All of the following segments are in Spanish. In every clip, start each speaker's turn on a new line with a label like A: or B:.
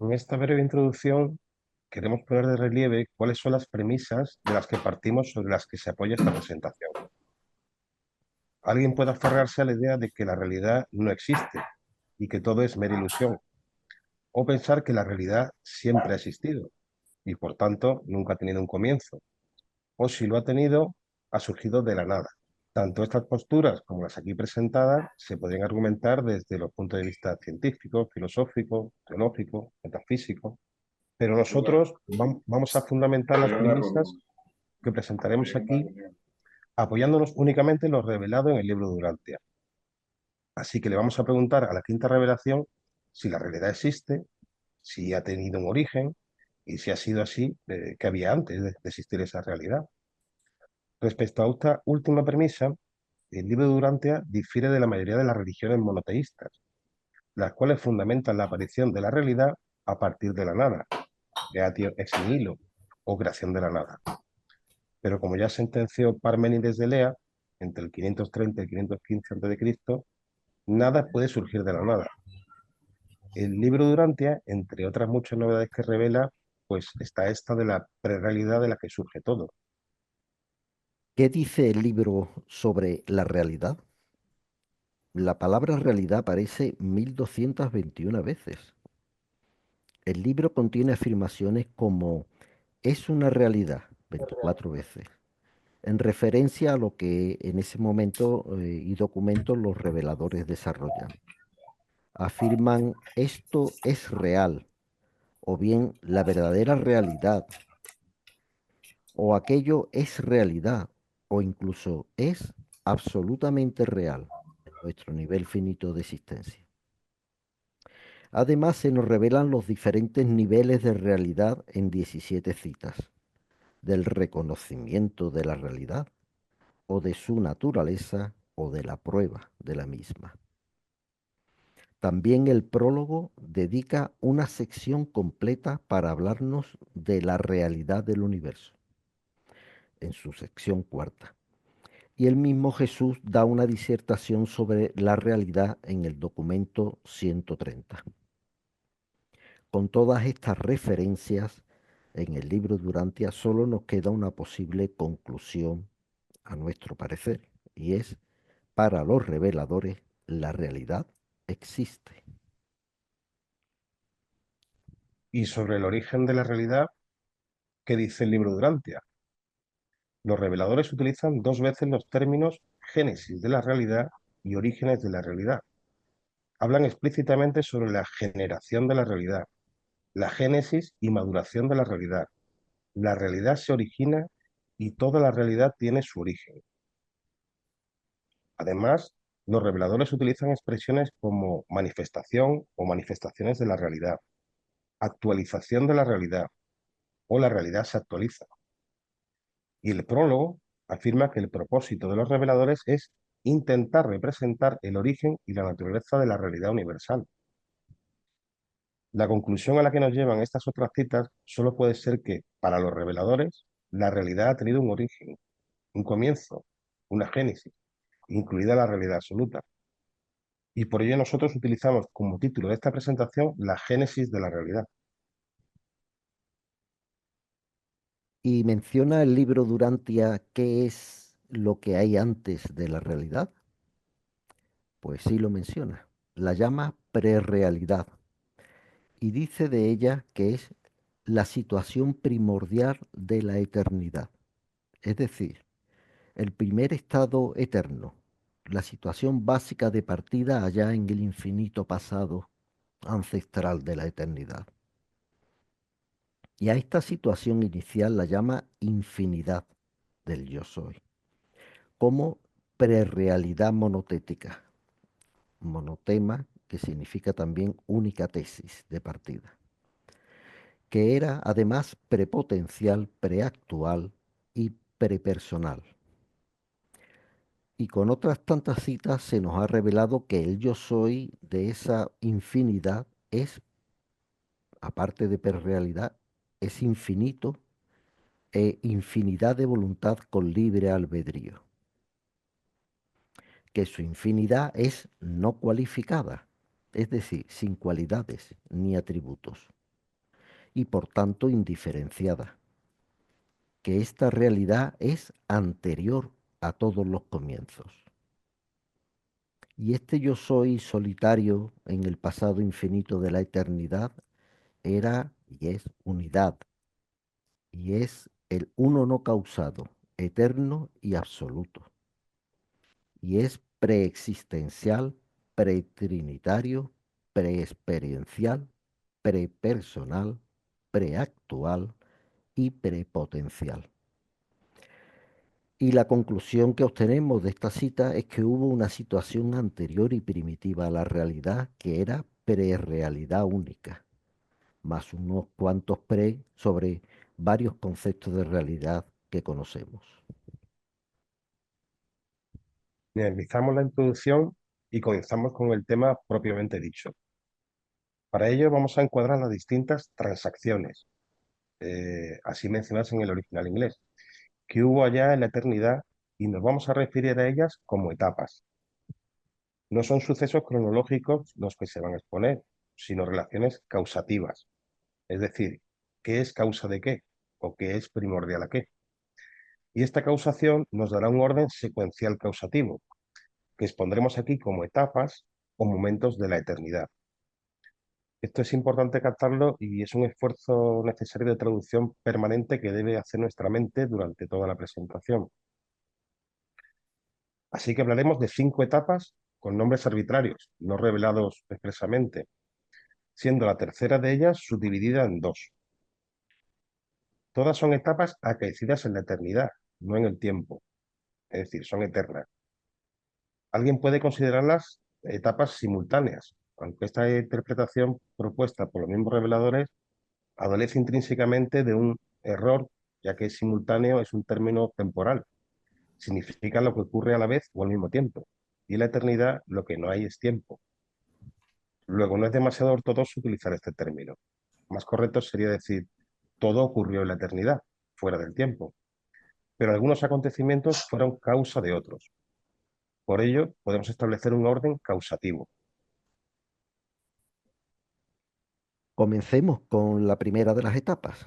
A: En esta breve introducción queremos poner de relieve cuáles son las premisas de las que partimos sobre las que se apoya esta presentación. Alguien puede aferrarse a la idea de que la realidad no existe y que todo es mera ilusión, o pensar que la realidad siempre ha existido y por tanto nunca ha tenido un comienzo, o si lo ha tenido, ha surgido de la nada. Tanto estas posturas como las aquí presentadas se podrían argumentar desde los puntos de vista científico, filosófico, teológico, metafísico. Pero nosotros vamos a fundamentar las premisas que presentaremos aquí apoyándonos únicamente en lo revelado en el libro de Durantia. Así que le vamos a preguntar a la quinta revelación si la realidad existe, si ha tenido un origen y si ha sido así, ¿qué había antes de existir esa realidad? Respecto a esta última premisa, el libro de Durantia difiere de la mayoría de las religiones monoteístas, las cuales fundamentan la aparición de la realidad a partir de la nada, creatio ex nihilo, o creación de la nada. Pero como ya sentenció Parménides de Lea, entre el 530 y el 515 a.C., nada puede surgir de la nada. El libro Durantia, entre otras muchas novedades que revela, pues está esta de la prerrealidad de la que surge todo.
B: ¿Qué dice el libro sobre la realidad? La palabra realidad aparece 1221 veces. El libro contiene afirmaciones como es una realidad 24 veces, en referencia a lo que en ese momento y documentos los reveladores desarrollan. Afirman esto es real, o bien la verdadera realidad, o aquello es realidad, o incluso es absolutamente real en nuestro nivel finito de existencia. Además, se nos revelan los diferentes niveles de realidad en 17 citas, del reconocimiento de la realidad, o de su naturaleza, o de la prueba de la misma. También el prólogo dedica una sección completa para hablarnos de la realidad del universo, en su sección cuarta. Y el mismo Jesús da una disertación sobre la realidad en el documento 130. Con todas estas referencias en el libro Durantia solo nos queda una posible conclusión, a nuestro parecer, y es, para los reveladores, la realidad existe.
A: Y sobre el origen de la realidad, ¿qué dice el libro Durantia? Los reveladores utilizan dos veces los términos génesis de la realidad y orígenes de la realidad. Hablan explícitamente sobre la generación de la realidad, la génesis y maduración de la realidad. La realidad se origina y toda la realidad tiene su origen. Además, los reveladores utilizan expresiones como manifestación o manifestaciones de la realidad, actualización de la realidad o la realidad se actualiza. Y el prólogo afirma que el propósito de los reveladores es intentar representar el origen y la naturaleza de la realidad universal. La conclusión a la que nos llevan estas otras citas solo puede ser que, para los reveladores, la realidad ha tenido un origen, un comienzo, una génesis, incluida la realidad absoluta. Y por ello nosotros utilizamos como título de esta presentación la génesis de la realidad.
B: Y menciona el libro Durantia qué es lo que hay antes de la realidad. Pues sí lo menciona. La llama prerrealidad y dice de ella que es la situación primordial de la eternidad. Es decir, el primer estado eterno, la situación básica de partida allá en el infinito pasado ancestral de la eternidad. Y a esta situación inicial la llama infinidad del yo soy, como prerrealidad monotética, monotema que significa también única tesis de partida, que era además prepotencial, preactual y prepersonal. Y con otras tantas citas se nos ha revelado que el yo soy de esa infinidad es, aparte de perrealidad, es infinito e infinidad de voluntad con libre albedrío. Que su infinidad es no cualificada, es decir, sin cualidades ni atributos. y por tanto indiferenciada, que esta realidad es anterior a todos los comienzos. Y este yo soy solitario en el pasado infinito de la eternidad era y es unidad, y es el uno no causado, eterno y absoluto, y es preexistencial, pretrinitario, preexperiencial, prepersonal, preactual y prepotencial. Y la conclusión que obtenemos de esta cita es que hubo una situación anterior y primitiva a la realidad que era prerealidad única, más unos cuantos pre sobre varios conceptos de realidad que conocemos.
A: Finalizamos la introducción y comenzamos con el tema propiamente dicho. Para ello vamos a encuadrar las distintas transacciones, así mencionadas en el original inglés, que hubo allá en la eternidad y nos vamos a referir a ellas como etapas. No son sucesos cronológicos los que se van a exponer, sino relaciones causativas, es decir, qué es causa de qué o qué es primordial a qué. Y esta causación nos dará un orden secuencial causativo, que expondremos aquí como etapas o momentos de la eternidad. Esto es importante captarlo y es un esfuerzo necesario de traducción permanente que debe hacer nuestra mente durante toda la presentación. Así que hablaremos de 5 etapas con nombres arbitrarios, no revelados expresamente, siendo la tercera de ellas subdividida en dos. Todas son etapas acaecidas en la eternidad, no en el tiempo, es decir, son eternas. Alguien puede considerarlas etapas simultáneas, aunque esta interpretación propuesta por los mismos reveladores adolece intrínsecamente de un error, ya que simultáneo es un término temporal. Significa lo que ocurre a la vez o al mismo tiempo. Y en la eternidad lo que no hay es tiempo. Luego, no es demasiado ortodoxo utilizar este término. Más correcto sería decir, todo ocurrió en la eternidad, fuera del tiempo. Pero algunos acontecimientos fueron causa de otros. Por ello, podemos establecer un orden causativo.
B: Comencemos con la primera de las etapas.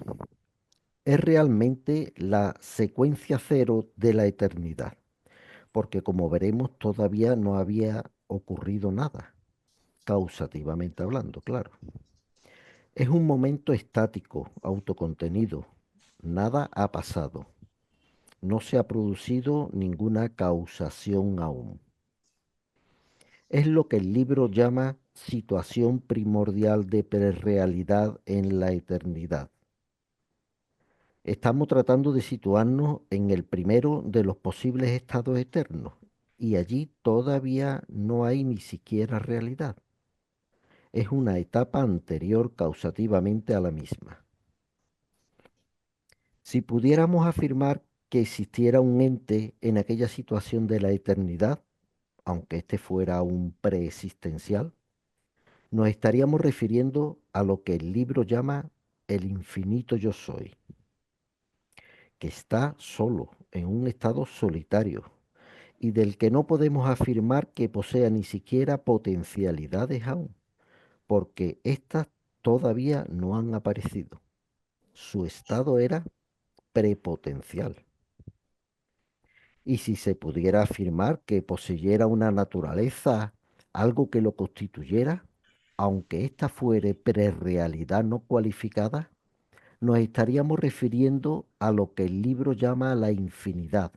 B: Es realmente la secuencia cero de la eternidad, porque como veremos todavía no había ocurrido nada, causativamente hablando, claro. Es un momento estático, autocontenido. Nada ha pasado. No se ha producido ninguna causación aún. Es lo que el libro llama situación primordial de prerrealidad en la eternidad. Estamos tratando de situarnos en el primero de los posibles estados eternos y allí todavía no hay ni siquiera realidad. Es una etapa anterior causativamente a la misma. Si pudiéramos afirmar que existiera un ente en aquella situación de la eternidad, aunque éste fuera un preexistencial, nos estaríamos refiriendo a lo que el libro llama el infinito yo soy, que está solo, en un estado solitario, y del que no podemos afirmar que posea ni siquiera potencialidades aún, porque éstas todavía no han aparecido. Su estado era prepotencial. Y si se pudiera afirmar que poseyera una naturaleza, algo que lo constituyera, aunque ésta fuere prerrealidad no cualificada, nos estaríamos refiriendo a lo que el libro llama la infinidad,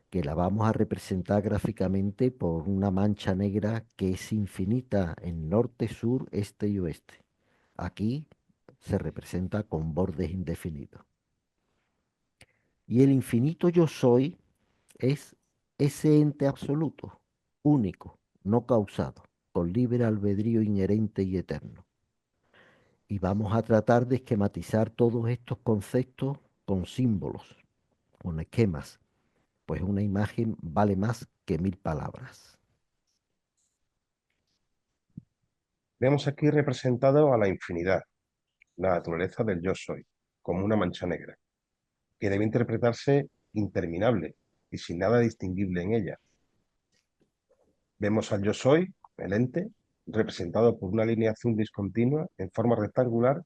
B: que la vamos a representar gráficamente por una mancha negra que es infinita en norte, sur, este y oeste. Aquí se representa con bordes indefinidos. Y el infinito yo soy es ese ente absoluto, único, no causado, con libre albedrío inherente y eterno. Y vamos a tratar de esquematizar todos estos conceptos con símbolos, con esquemas, pues una imagen vale más que 1000 palabras.
A: Vemos aquí representado a la infinidad, la naturaleza del yo soy, como una mancha negra, que debe interpretarse interminable y sin nada distinguible en ella. Vemos al yo soy, el ente, representado por una línea azul discontinua en forma rectangular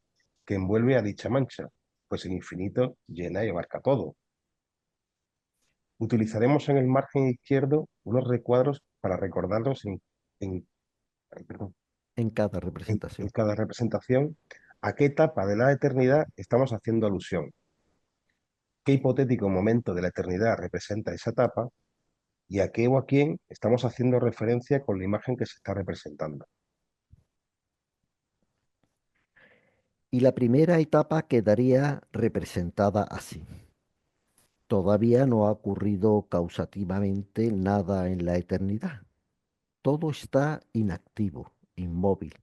A: que envuelve a dicha mancha, pues el infinito llena y abarca todo. Utilizaremos en el margen izquierdo unos recuadros para recordarnos en- ay, perdón,
B: En cada
A: en
B: representación.
A: cada representación a qué etapa de la eternidad estamos haciendo alusión, qué hipotético momento de la eternidad representa esa etapa y a qué o a quién estamos haciendo referencia con la imagen que se está representando.
B: Y la primera etapa quedaría representada así. Todavía no ha ocurrido causativamente nada en la eternidad. Todo está inactivo, inmóvil,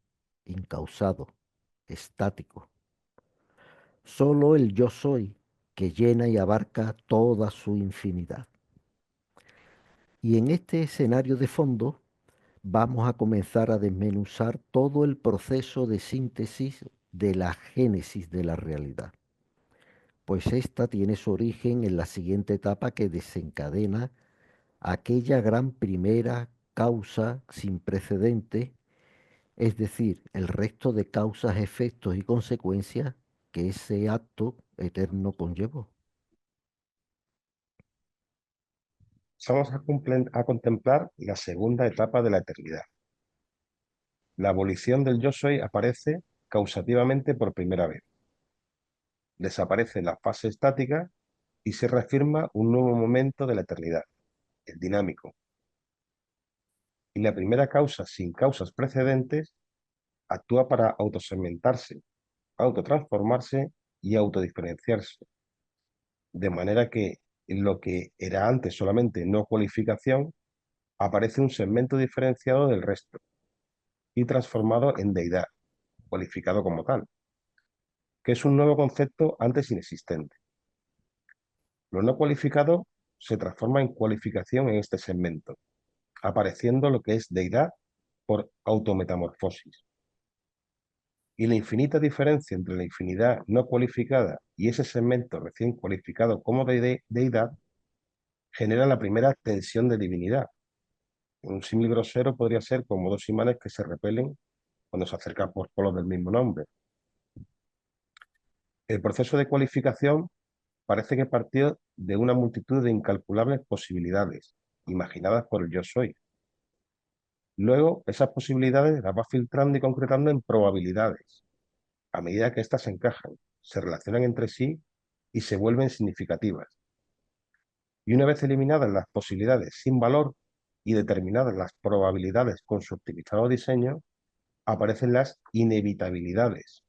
B: incausado, estático. Solo el yo soy, que llena y abarca toda su infinidad. Y en este escenario de fondo vamos a comenzar a desmenuzar todo el proceso de síntesis de la génesis de la realidad, pues esta tiene su origen en la siguiente etapa que desencadena aquella gran primera causa sin precedente, es decir, el resto de causas, efectos y consecuencias que ese acto eterno conllevó.
A: Vamos a contemplar la segunda etapa de la eternidad. La abolición del yo soy aparece causativamente por primera vez. Desaparece la fase estática y se reafirma un nuevo momento de la eternidad, el dinámico. Y la primera causa sin causas precedentes actúa para autosegmentarse, autotransformarse y autodiferenciarse. De manera que en lo que era antes solamente no cualificación, aparece un segmento diferenciado del resto y transformado en deidad, cualificado como tal, que es un nuevo concepto antes inexistente. Lo no cualificado se transforma en cualificación en este segmento, apareciendo lo que es deidad por autometamorfosis. Y la infinita diferencia entre la infinidad no cualificada y ese segmento recién cualificado como deidad genera la primera tensión de divinidad. Un símil grosero podría ser como dos imanes que se repelen cuando se acercan por polos del mismo nombre. El proceso de cualificación parece que partió de una multitud de incalculables posibilidades, imaginadas por el yo soy. Luego, esas posibilidades las va filtrando y concretando en probabilidades, a medida que éstas se encajan, se relacionan entre sí y se vuelven significativas. Y una vez eliminadas las posibilidades sin valor y determinadas las probabilidades con su optimizado diseño, aparecen las inevitabilidades,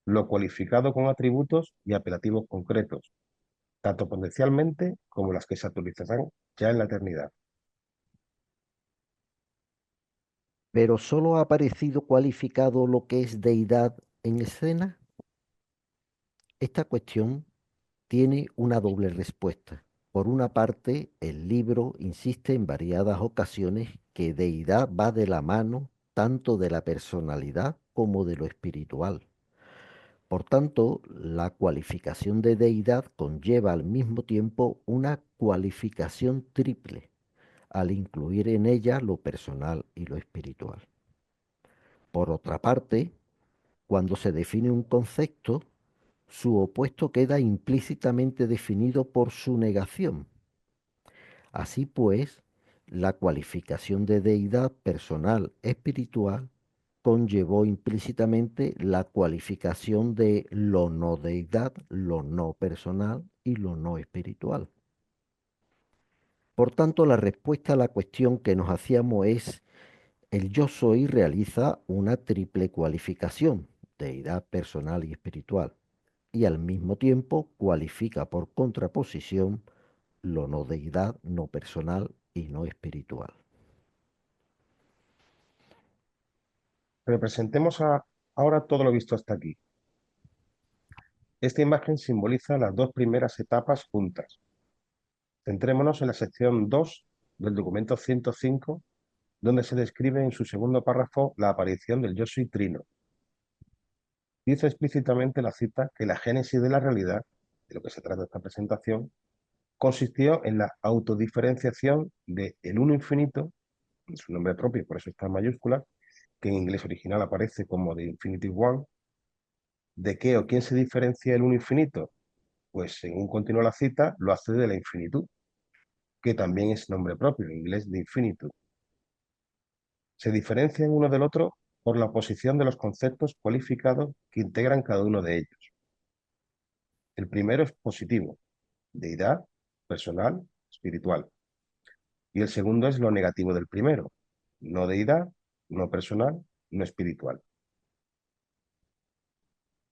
A: lo cualificado con atributos y apelativos concretos, tanto potencialmente como las que se actualizarán ya en la eternidad.
B: Pero solo ha aparecido cualificado lo que es deidad en escena. Esta cuestión tiene una doble respuesta. Por una parte, el libro insiste en variadas ocasiones que deidad va de la mano tanto de la personalidad como de lo espiritual. Por tanto, la cualificación de deidad conlleva al mismo tiempo una cualificación triple, al incluir en ella lo personal y lo espiritual. Por otra parte, cuando se define un concepto, su opuesto queda implícitamente definido por su negación. Así pues, la cualificación de deidad personal espiritual conllevó implícitamente la cualificación de lo no deidad, lo no personal y lo no espiritual. Por tanto, la respuesta a la cuestión que nos hacíamos es: el yo soy realiza una triple cualificación, deidad personal y espiritual, y al mismo tiempo cualifica por contraposición lo no deidad, no personal y no espiritual.
A: Representemos ahora todo lo visto hasta aquí. Esta imagen simboliza las dos primeras etapas juntas. Centrémonos en la sección 2 del documento 105, donde se describe en su segundo párrafo la aparición del yo soy trino. Dice explícitamente la cita que la génesis de la realidad, de lo que se trata esta presentación, consistió en la autodiferenciación de el uno infinito, en su nombre propio, por eso está en mayúsculas, que en inglés original aparece como The Infinity One, ¿De qué o quién se diferencia el uno infinito? Pues según continúa la cita, lo hace de la infinitud, que también es nombre propio, en inglés de infinitud. Se diferencian uno del otro por la posición de los conceptos cualificados que integran cada uno de ellos. El primero es positivo, deidad, personal, espiritual. Y el segundo es lo negativo del primero, no deidad, no personal, no espiritual.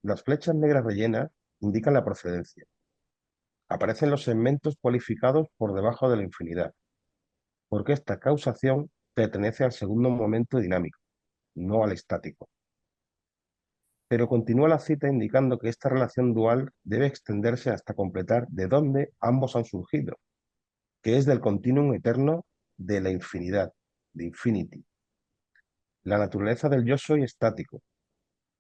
A: Las flechas negras rellenas indican la procedencia. Aparecen los segmentos cualificados por debajo de la infinidad, porque esta causación pertenece al segundo momento dinámico, no al estático. Pero continúa la cita indicando que esta relación dual debe extenderse hasta completar de dónde ambos han surgido, que es del continuum eterno de la infinidad, de infinity. La naturaleza del yo soy estático.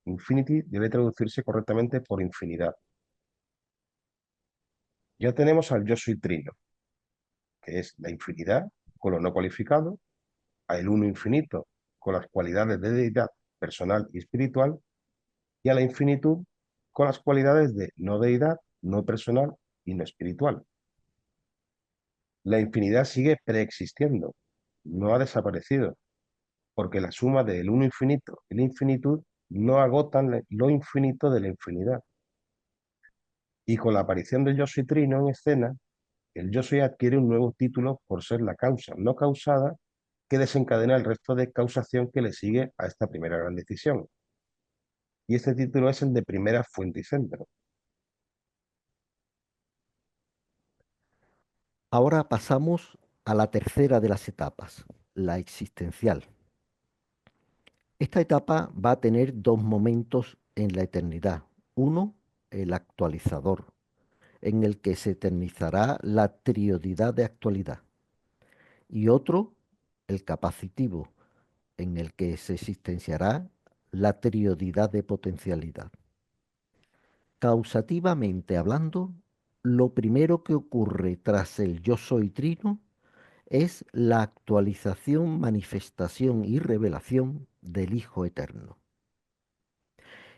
A: Infinity debe traducirse correctamente por infinidad. Ya tenemos al yo soy trino, que es la infinidad con lo no cualificado, a el uno infinito con las cualidades de deidad personal y espiritual, y a la infinitud con las cualidades de no deidad, no personal y no espiritual. La infinidad sigue preexistiendo, no ha desaparecido, porque la suma del uno infinito y la infinitud no agotan lo infinito de la infinidad. Y con la aparición del yo soy trino en escena, el yo soy adquiere un nuevo título por ser la causa no causada que desencadena el resto de causación que le sigue a esta primera gran decisión. Y este título es el de primera fuente y centro.
B: Ahora pasamos a la tercera de las etapas, la existencial. Esta etapa va a tener dos momentos en la eternidad. Uno, el actualizador, en el que se eternizará la triodidad de actualidad. Y otro, el capacitivo, en el que se existenciará la triodidad de potencialidad. Causativamente hablando, lo primero que ocurre tras el yo soy trino es la actualización, manifestación y revelación del Hijo Eterno.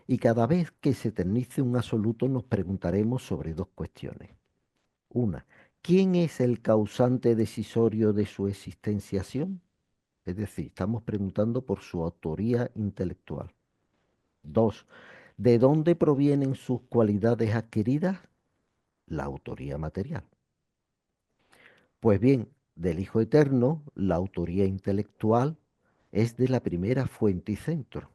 B: Y cada vez que se eternice un absoluto nos preguntaremos sobre dos cuestiones. Una, ¿quién es el causante decisorio de su existenciación? Es decir, estamos preguntando por su autoría intelectual. Dos, ¿de dónde provienen sus cualidades adquiridas? La autoría material. Pues bien, del Hijo Eterno, la autoría intelectual es de la primera fuente y centro,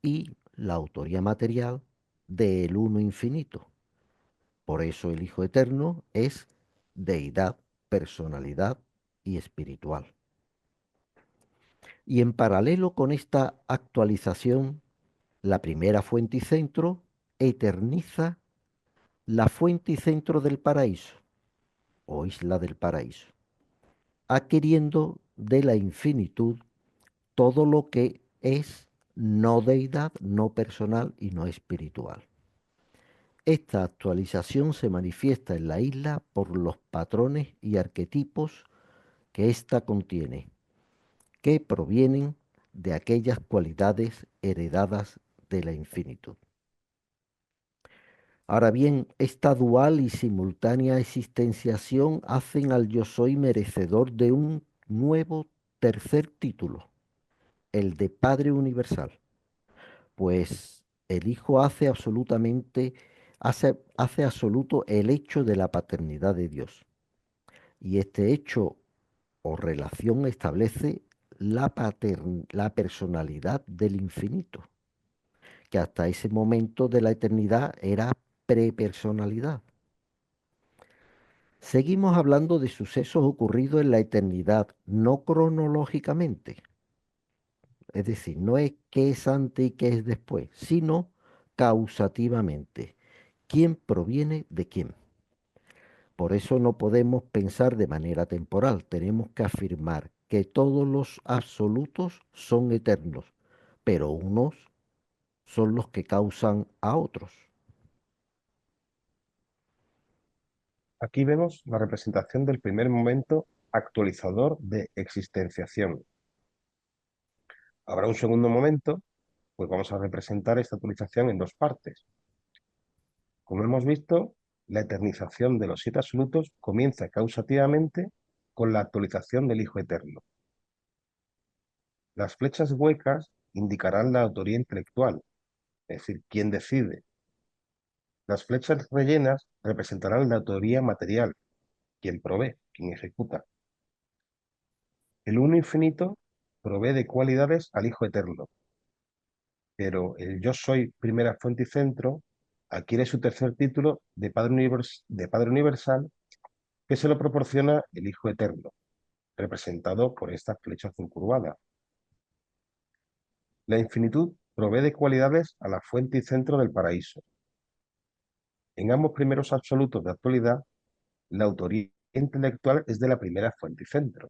B: y la autoría material del Uno Infinito. Por eso el Hijo Eterno es deidad, personalidad y espiritual. Y en paralelo con esta actualización, la primera fuente y centro eterniza la fuente y centro del paraíso, o isla del paraíso, adquiriendo de la infinitud todo lo que es no deidad, no personal y no espiritual. Esta actualización se manifiesta en la isla por los patrones y arquetipos que ésta contiene, que provienen de aquellas cualidades heredadas de la infinitud. Ahora bien, esta dual y simultánea existenciación hacen al yo soy merecedor de un nuevo tercer título, el de Padre Universal, pues el Hijo hace absoluto el hecho de la paternidad de Dios. Y este hecho o relación establece la personalidad del infinito, que hasta ese momento de la eternidad era prepersonalidad. Seguimos hablando de sucesos ocurridos en la eternidad, no cronológicamente. Es decir, no es qué es antes y qué es después, sino causativamente. ¿Quién proviene de quién? Por eso no podemos pensar de manera temporal. Tenemos que afirmar que todos los absolutos son eternos, pero unos son los que causan a otros.
A: Aquí vemos la representación del primer momento actualizador de existenciación. Habrá un segundo momento pues vamos a representar esta actualización en dos partes. Como hemos visto, la eternización de los siete absolutos comienza causativamente con la actualización del Hijo Eterno. Las flechas huecas indicarán la autoría intelectual, es decir, quién decide. Las flechas rellenas representarán la autoría material, quien provee, quien ejecuta. El Uno Infinito provee de cualidades al Hijo Eterno, pero el Yo Soy, primera fuente y centro, adquiere su tercer título de Padre Universal, que se lo proporciona el Hijo Eterno, representado por esta flecha azul curvada. La infinitud provee de cualidades a la fuente y centro del paraíso. En ambos primeros absolutos de actualidad, la autoría intelectual es de la primera fuente y centro.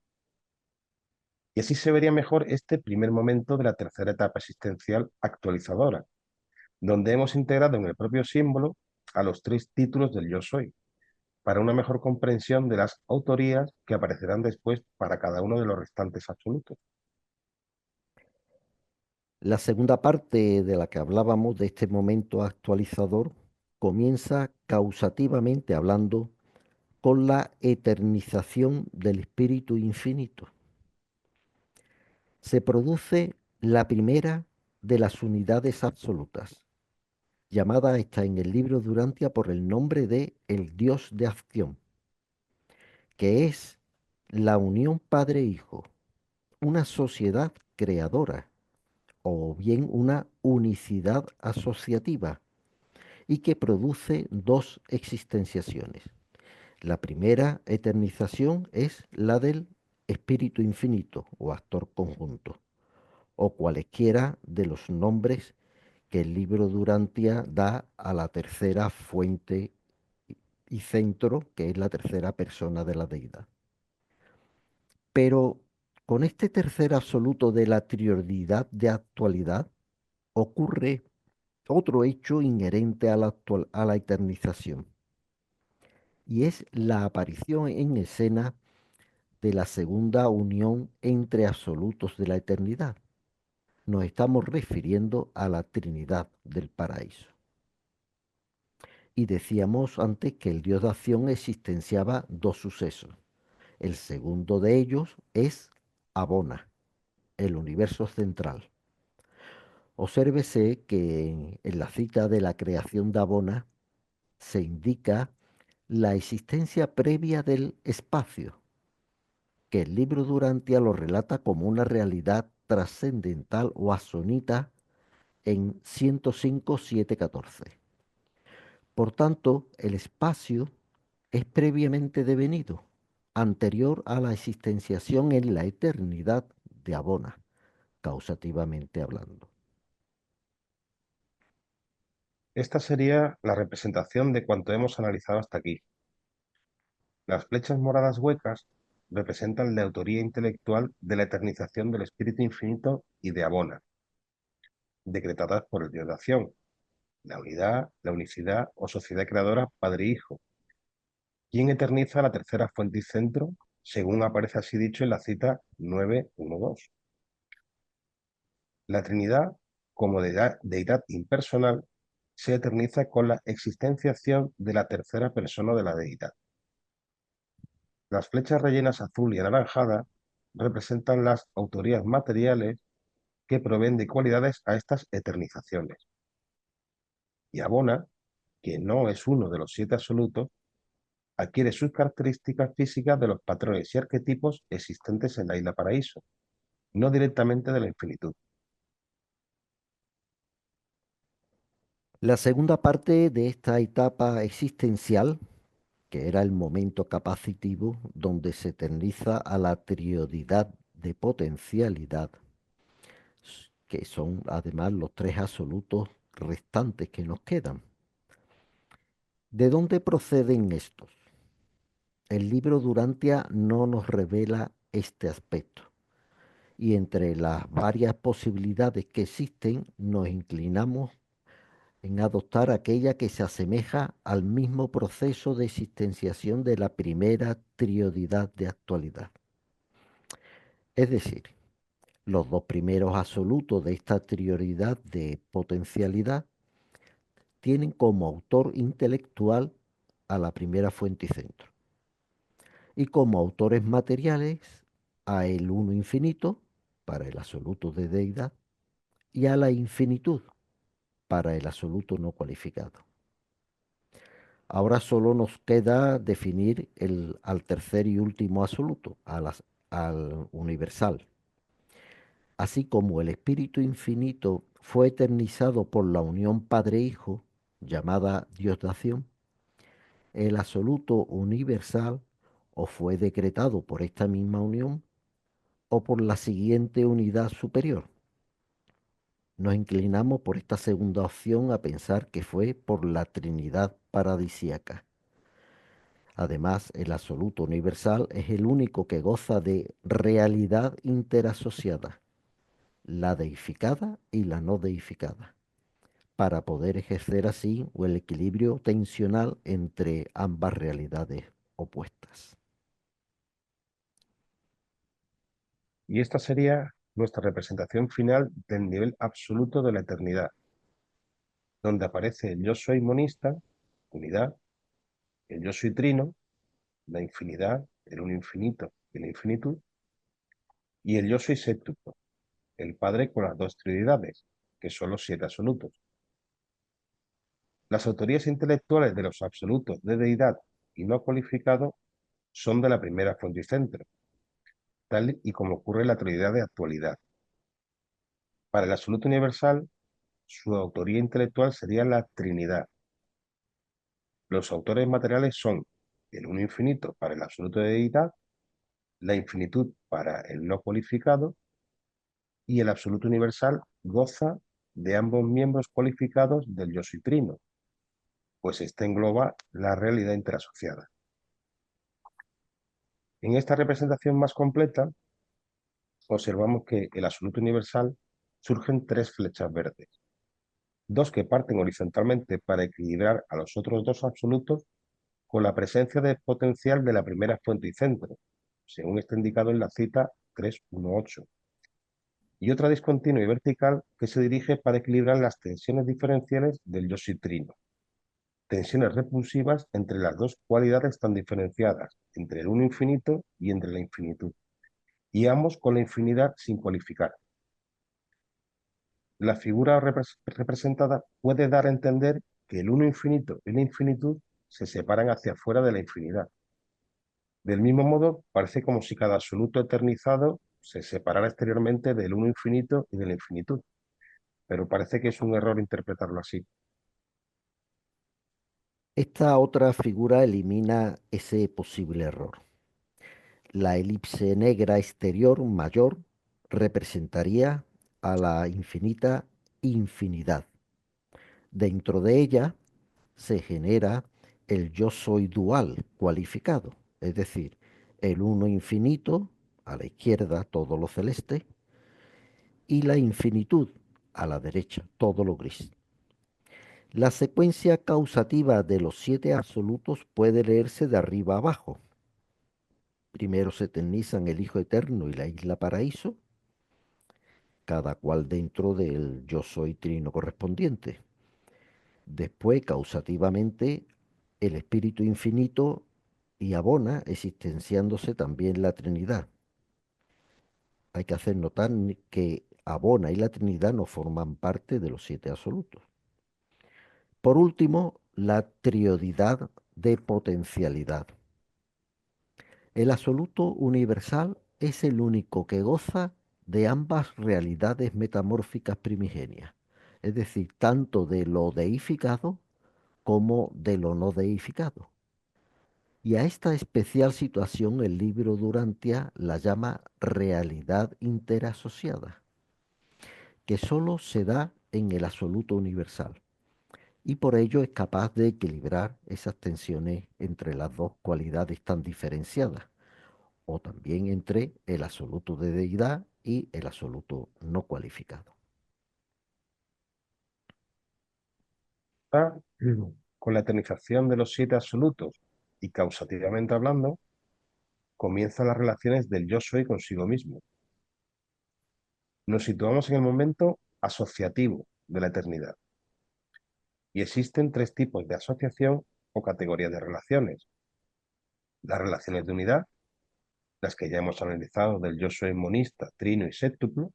A: Y así se vería mejor este primer momento de la tercera etapa existencial actualizadora, donde hemos integrado en el propio símbolo a los tres títulos del Yo Soy, para una mejor comprensión de las autorías que aparecerán después para cada uno de los restantes absolutos.
B: La segunda parte de la que hablábamos de este momento actualizador comienza causativamente hablando con la eternización del Espíritu Infinito. Se produce la primera de las unidades absolutas, llamada esta en el libro de Urantia por el nombre de el Dios de acción, que es la unión Padre-Hijo, una sociedad creadora o bien una unicidad asociativa y que produce dos existenciaciones. La primera eternización es la del espíritu infinito o actor conjunto, o cualesquiera de los nombres que el libro Durantia da a la tercera fuente y centro, que es la tercera persona de la deidad. Pero con este tercer absoluto de la trioridad de actualidad ocurre otro hecho inherente a la eternización, y es la aparición en escena de la segunda unión entre absolutos de la eternidad. Nos estamos refiriendo a la Trinidad del paraíso. Y decíamos antes que el Dios de acción existenciaba dos sucesos. El segundo de ellos es Abona, el universo central. Obsérvese que en la cita de la creación de Abona se indica la existencia previa del espacio, que el libro Durantia lo relata como una realidad trascendental o asonita en 105.7.14. Por tanto, el espacio es previamente devenido, anterior a la existenciación en la eternidad de Abona, causativamente hablando.
A: Esta sería la representación de cuanto hemos analizado hasta aquí. Las flechas moradas huecas representan la autoría intelectual de la eternización del Espíritu Infinito y de Abona, decretadas por el Dios de acción, la unidad, la unicidad o sociedad creadora Padre-Hijo, quien eterniza la tercera fuente y centro, según aparece así dicho en la cita 9.1.2. La Trinidad, como deidad impersonal, se eterniza con la existenciación de la tercera persona de la deidad. Las flechas rellenas azul y anaranjada representan las autorías materiales que proveen de cualidades a estas eternizaciones. Y Abona, que no es uno de los siete absolutos, adquiere sus características físicas de los patrones y arquetipos existentes en la isla Paraíso, no directamente de la infinitud.
B: La segunda parte de esta etapa existencial, que era el momento capacitivo donde se eterniza a la trioridad de potencialidad, que son además los tres absolutos restantes que nos quedan. ¿De dónde proceden estos? El libro Durantia no nos revela este aspecto, y entre las varias posibilidades que existen nos inclinamos en adoptar aquella que se asemeja al mismo proceso de existenciación de la primera trioridad de actualidad. Es decir, Los dos primeros absolutos de esta trioridad de potencialidad tienen como autor intelectual a la primera fuente y centro, y como autores materiales a el uno infinito para el absoluto de deidad y a la infinitud para el absoluto no cualificado. Ahora solo nos queda definir al tercer y último absoluto, al universal. Así como el Espíritu Infinito fue eternizado por la unión Padre-Hijo, llamada Diosdación, el absoluto universal o fue decretado por esta misma unión o por la siguiente unidad superior. Nos inclinamos por esta segunda opción a pensar que fue por la Trinidad paradisíaca. Además, el absoluto universal es el único que goza de realidad interasociada, la deificada y la no deificada, para poder ejercer así el equilibrio tensional entre ambas realidades opuestas.
A: Y esta sería nuestra representación final del nivel absoluto de la eternidad, donde aparece el yo soy monista, unidad, el yo soy trino, la infinidad, el uno infinito y la infinitud, y el yo soy séptuple, el Padre con las dos trinidades, que son los siete absolutos. Las autorías intelectuales de los absolutos de deidad y no cualificado son de la primera fuente y centro, tal y como ocurre en la Trinidad de actualidad. Para el absoluto universal, su autoría intelectual sería la Trinidad. Los autores materiales son el uno infinito para el absoluto de deidad, la infinitud para el no cualificado, y el absoluto universal goza de ambos miembros cualificados del yo soy trino, pues éste engloba la realidad interasociada. En esta representación más completa, observamos que el absoluto universal surgen tres flechas verdes, dos que parten horizontalmente para equilibrar a los otros dos absolutos con la presencia de potencial de la primera fuente y centro, según está indicado en la cita 318, y otra discontinua y vertical que se dirige para equilibrar las tensiones diferenciales del yo soy trino, tensiones repulsivas entre las dos cualidades tan diferenciadas, entre el uno infinito y entre la infinitud, y ambos con la infinidad sin cualificar. La figura representada puede dar a entender que el uno infinito y la infinitud se separan hacia afuera de la infinidad. Del mismo modo, parece como si cada absoluto eternizado se separara exteriormente del uno infinito y de la infinitud, pero parece que es un error interpretarlo así.
B: Esta otra figura elimina ese posible error. La elipse negra exterior mayor representaría a la infinita infinidad. Dentro de ella se genera el yo soy dual cualificado, es decir, el uno infinito, a la izquierda todo lo celeste, y la infinitud, a la derecha todo lo gris. La secuencia causativa de los siete absolutos puede leerse de arriba a abajo. Primero se eternizan el Hijo Eterno y la Isla Paraíso, cada cual dentro del yo soy trino correspondiente. Después, causativamente, el Espíritu Infinito y abona, existenciándose también la Trinidad. Hay que hacer notar que abona y la Trinidad no forman parte de los siete absolutos. Por último, la triodidad de potencialidad. El absoluto universal es el único que goza de ambas realidades metamórficas primigenias, es decir, tanto de lo deificado como de lo no deificado. Y a esta especial situación el libro Durantia la llama realidad interasociada, que sólo se da en el absoluto universal, y por ello es capaz de equilibrar esas tensiones entre las dos cualidades tan diferenciadas, o también entre el absoluto de deidad y el absoluto no cualificado.
A: Ah, con la eternización de los siete absolutos y causativamente hablando, comienzan las relaciones del yo soy consigo mismo. Nos situamos en el momento asociativo de la eternidad. Y existen tres tipos de asociación o categorías de relaciones. Las relaciones de unidad, las que ya hemos analizado del yo soy monista, trino y séptuplo,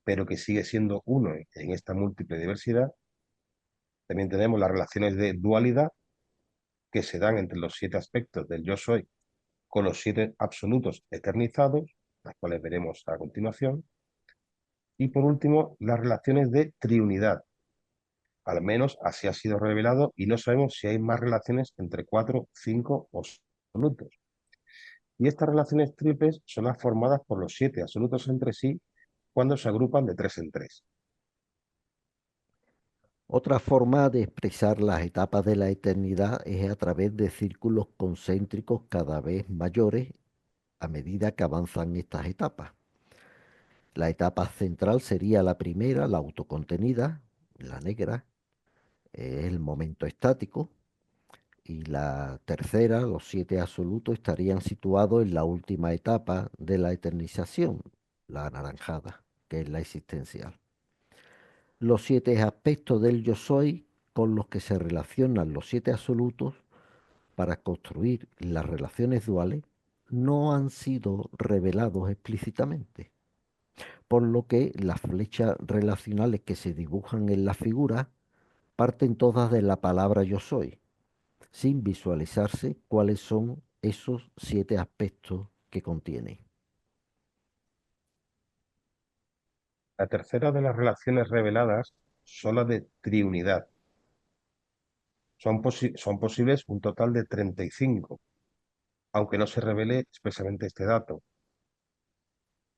A: pero que sigue siendo uno en esta múltiple diversidad. También tenemos las relaciones de dualidad, que se dan entre los 7 aspectos del yo soy con los 7 absolutos eternizados, las cuales veremos a continuación. Y por último, las relaciones de triunidad. Al menos así ha sido revelado y no sabemos si hay más relaciones entre 4, 5 o absolutos. Y estas relaciones triples son las formadas por los 7 absolutos entre sí cuando se agrupan de 3 en 3.
B: Otra forma de expresar las etapas de la eternidad es a través de círculos concéntricos cada vez mayores a medida que avanzan estas etapas. La etapa central sería la primera, la autocontenida, la negra, es el momento estático, y la tercera, los 7 absolutos, estarían situados en la última etapa de la eternización, la anaranjada, que es la existencial. Los 7 aspectos del yo soy con los que se relacionan los 7 absolutos para construir las relaciones duales no han sido revelados explícitamente, por lo que las flechas relacionales que se dibujan en la figura parten todas de la palabra yo soy, sin visualizarse cuáles son esos 7 aspectos que contiene.
A: La tercera de las relaciones reveladas son las de triunidad. Son posibles un total de 35, aunque no se revele expresamente este dato.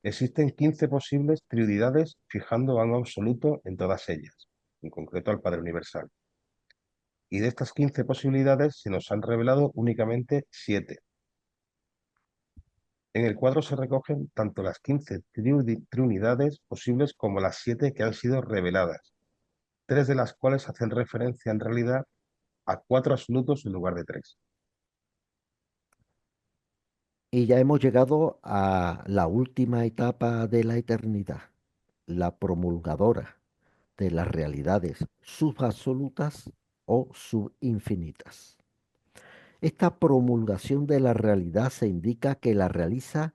A: Existen 15 posibles triunidades fijando a un absoluto en todas ellas, en concreto al Padre Universal. Y de estas 15 posibilidades se nos han revelado únicamente 7. En el cuadro se recogen tanto las 15 triunidades posibles como las 7 que han sido reveladas, 3 de las cuales hacen referencia en realidad a 4 absolutos en lugar de 3.
B: Y ya hemos llegado a la última etapa de la eternidad, la promulgadora de las realidades subabsolutas o subinfinitas. Esta promulgación de la realidad se indica que la realiza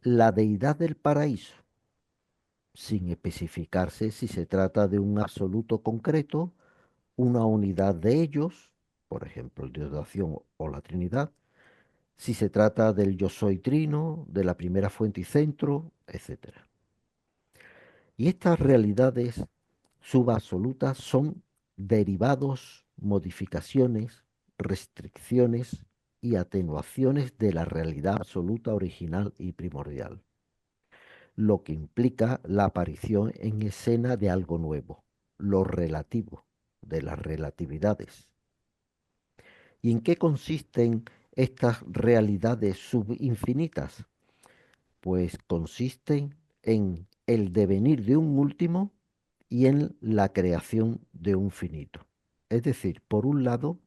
B: la deidad del paraíso, sin especificarse si se trata de un absoluto concreto, una unidad de ellos, por ejemplo, el Dios de acción o la Trinidad, si se trata del yo soy trino, de la primera fuente y centro, etc. Y estas realidades subabsolutas son derivados, modificaciones, restricciones y atenuaciones de la realidad absoluta original y primordial, lo que implica la aparición en escena de algo nuevo, lo relativo, de las relatividades. ¿Y en qué consisten estas realidades subinfinitas? Pues consisten en el devenir de un último y en la creación de un finito. Es decir, por un lado,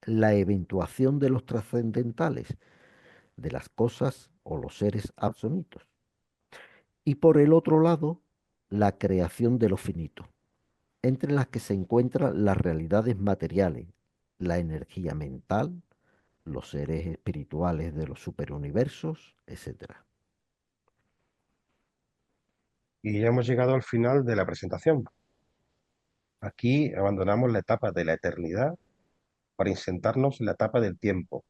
B: la eventuación de los trascendentales, de las cosas o los seres absolutos. Y por el otro lado, la creación de lo finito, entre las que se encuentran las realidades materiales, la energía mental, los seres espirituales de los superuniversos, etc.
A: Y ya hemos llegado al final de la presentación. Aquí abandonamos la etapa de la eternidad para insertarnos en la etapa del tiempo,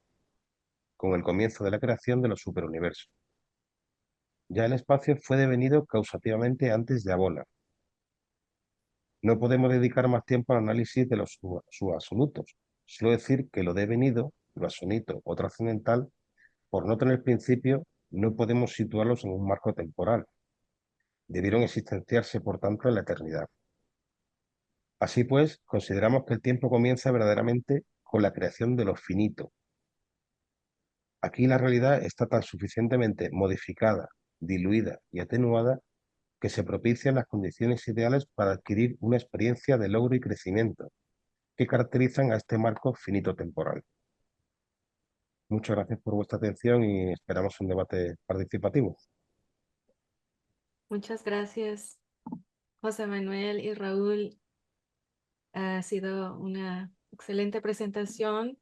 A: con el comienzo de la creación de los superuniversos. Ya el espacio fue devenido causativamente antes de Abona. No podemos dedicar más tiempo al análisis de los subabsolutos. Solo decir que lo devenido, lo absonito o trascendental, por no tener principio, no podemos situarlos en un marco temporal. Debieron existenciarse, por tanto, en la eternidad. Así pues, consideramos que el tiempo comienza verdaderamente con la creación de lo finito. Aquí la realidad está tan suficientemente modificada, diluida y atenuada que se propician las condiciones ideales para adquirir una experiencia de logro y crecimiento que caracterizan a este marco finito temporal. Muchas gracias por vuestra atención y esperamos un debate participativo.
C: Muchas gracias, José Manuel y Raúl. Ha sido una excelente presentación.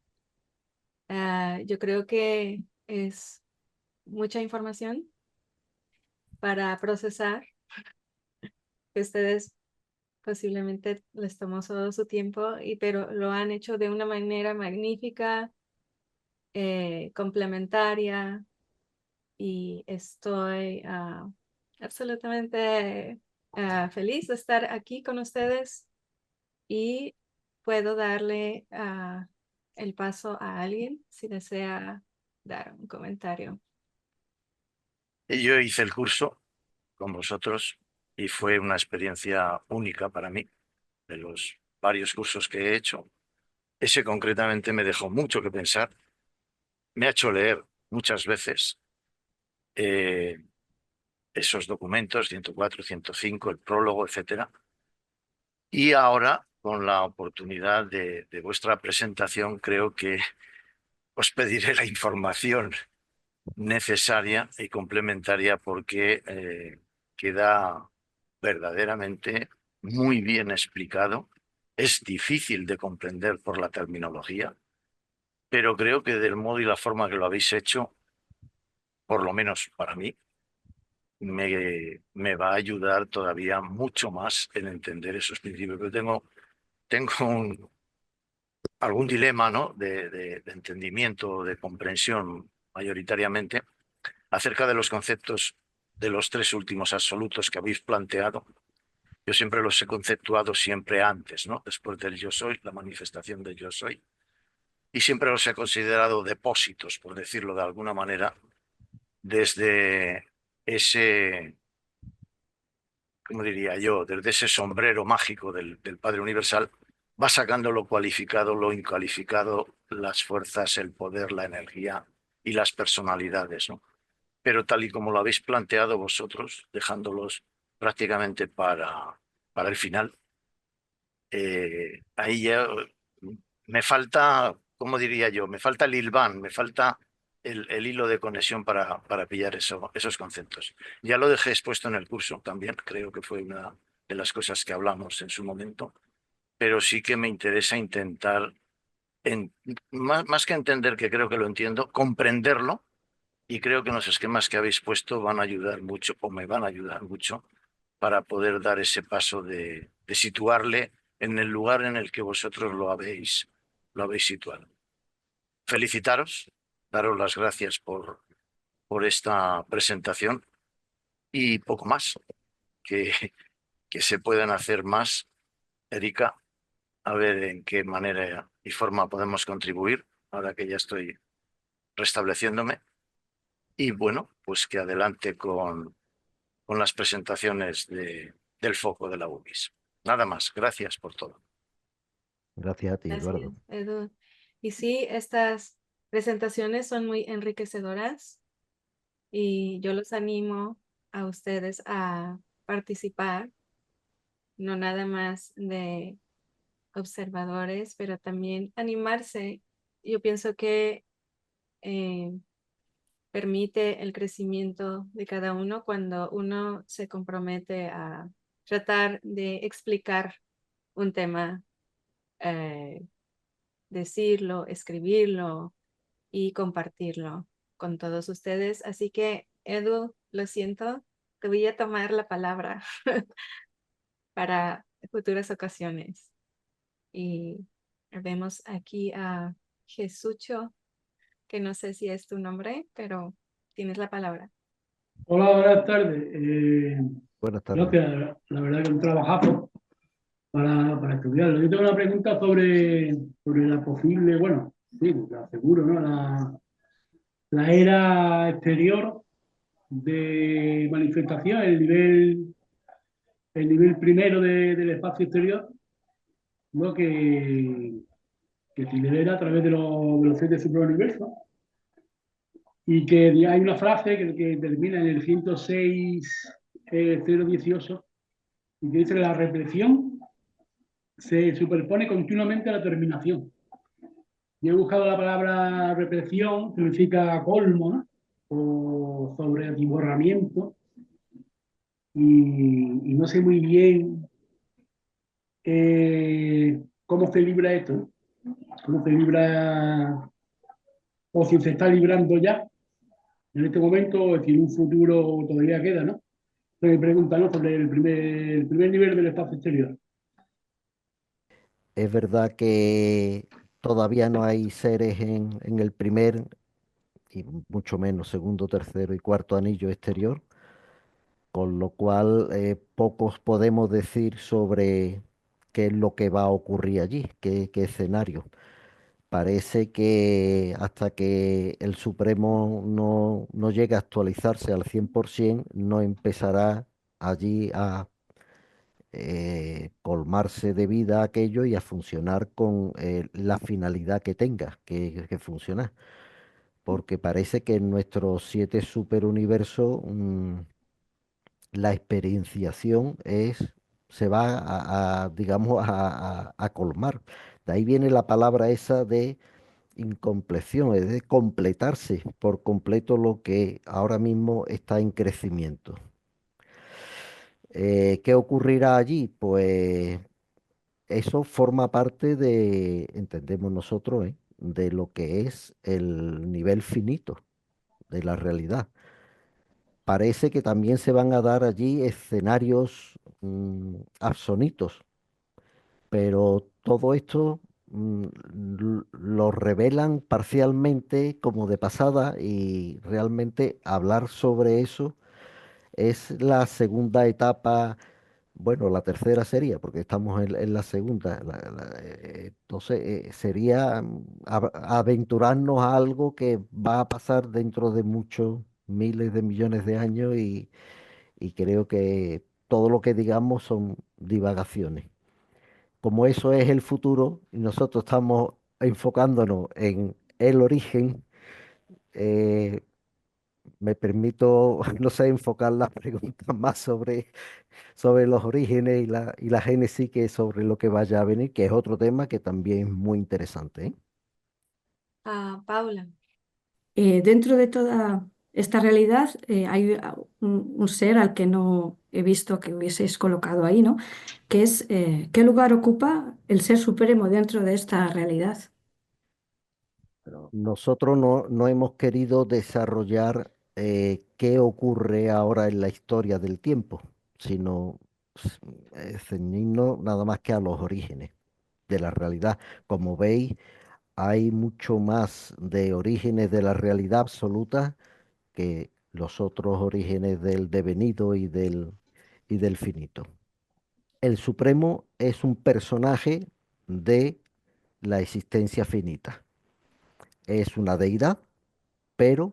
C: Yo creo que es mucha información para procesar, que ustedes posiblemente les tomó todo su tiempo, pero lo han hecho de una manera magnífica, complementaria, y estoy absolutamente feliz de estar aquí con ustedes, y puedo darle el paso a alguien si desea dar un comentario.
D: Yo hice el curso con vosotros y fue una experiencia única para mí, de los varios cursos que he hecho. Ese concretamente me dejó mucho que pensar, me ha hecho leer muchas veces eh, esos documentos, 104, 105, el prólogo, etcétera. Y ahora, con la oportunidad de vuestra presentación, creo que os pediré la información necesaria y complementaria porque queda verdaderamente muy bien explicado. Es difícil de comprender por la terminología, pero creo que del modo y la forma que lo habéis hecho, por lo menos para mí, me va a ayudar todavía mucho más en entender esos principios. Pero tengo algún dilema, ¿no?, de entendimiento, de comprensión mayoritariamente, acerca de los conceptos de los tres últimos absolutos que habéis planteado. Yo siempre los he conceptuado siempre antes, ¿no?, después del yo soy, la manifestación del yo soy, y siempre los he considerado depósitos, por decirlo de alguna manera, desde ese, ¿cómo diría yo?, desde ese sombrero mágico del Padre Universal, va sacando lo cualificado, lo incalificado, las fuerzas, el poder, la energía y las personalidades, ¿no? Pero tal y como lo habéis planteado vosotros, dejándolos prácticamente para el final, ahí ya me falta, ¿cómo diría yo? Me falta el hilván, me falta el hilo de conexión para pillar esos conceptos. Ya lo dejé expuesto en el curso también, creo que fue una de las cosas que hablamos en su momento, pero sí que me interesa intentar, más que entender, que creo que lo entiendo, comprenderlo, y creo que los esquemas que habéis puesto van a ayudar mucho, o me van a ayudar mucho, para poder dar ese paso de situarle en el lugar en el que vosotros lo habéis situado. Felicitaros, daros las gracias por esta presentación y poco más, que, que se puedan hacer más. Erika, a ver en qué manera y forma podemos contribuir, ahora que ya estoy restableciéndome. Y bueno, pues que adelante con las presentaciones del foco de la UBIS. Nada más, gracias por todo.
B: Gracias a ti,
C: Gracias,
B: Eduardo.
C: Edu. Y sí, estas presentaciones son muy enriquecedoras, y yo los animo a ustedes a participar, no nada más de observadores, pero también animarse. Yo pienso que eh, permite el crecimiento de cada uno cuando uno se compromete a tratar de explicar un tema, eh, decirlo, escribirlo y compartirlo con todos ustedes. Así que, Edu, lo siento, te voy a tomar la palabra para futuras ocasiones. Y vemos aquí a Jesucho, que no sé si es tu nombre, pero tienes la palabra.
E: Hola, buenas tardes.
B: Buenas tardes.
E: Gracias, la verdad que un trabajazo para estudiarlo. Yo tengo una pregunta sobre la posible, bueno, sí, la seguro, ¿no? La era exterior de manifestación, el nivel primero del espacio exterior, ¿no? Que se libera a través de los 7 superuniversos. Y que hay una frase que termina en el 106, 018, y que dice que la represión se superpone continuamente a la terminación. Yo he buscado la palabra represión, significa colmo, ¿no?, o sobreatiborramiento, y no sé muy bien cómo se libra esto, cómo se libra o si se está librando ya en este momento o si en un futuro todavía queda, ¿no? Me preguntan, ¿no? Sobre el primer nivel del espacio exterior.
B: Es verdad que todavía no hay seres en el primer y mucho menos segundo, tercero y cuarto anillo exterior, con lo cual pocos podemos decir sobre qué es lo que va a ocurrir allí, qué escenario. Parece que hasta que el Supremo no llegue a actualizarse al 100%, no empezará allí a colmarse de vida aquello y a funcionar con la finalidad que tenga que funcionar. Porque parece que en nuestro 7 superuniverso la experienciación se va digamos, a colmar. De ahí viene la palabra esa de incompleción, es de completarse por completo lo que ahora mismo está en crecimiento. ¿Qué ocurrirá allí? Pues eso forma parte de, entendemos nosotros, de lo que es el nivel finito de la realidad. Parece que también se van a dar allí escenarios absonitos, pero todo esto lo revelan parcialmente como de pasada y realmente hablar sobre eso es la segunda etapa, bueno, la tercera sería, porque estamos en la segunda. Entonces, sería aventurarnos a algo que va a pasar dentro de muchos miles de millones de años y creo que todo lo que digamos son divagaciones. Como eso es el futuro y nosotros estamos enfocándonos en el origen, eh, me permito, no sé, enfocar las preguntas más sobre los orígenes y la génesis que sobre lo que vaya a venir, que es otro tema que también es muy interesante, ¿eh?
C: Paula.
F: Dentro de toda esta realidad hay un ser al que no he visto que hubieses colocado ahí, ¿no? Que es ¿qué lugar ocupa el ser supremo dentro de esta realidad?
B: Pero nosotros no hemos querido desarrollar qué ocurre ahora en la historia del tiempo, sino ceñirnos nada más que a los orígenes de la realidad. Como veis, hay mucho más de orígenes de la realidad absoluta que los otros orígenes del devenido y del finito. El Supremo es un personaje de la existencia finita. Es una deidad, pero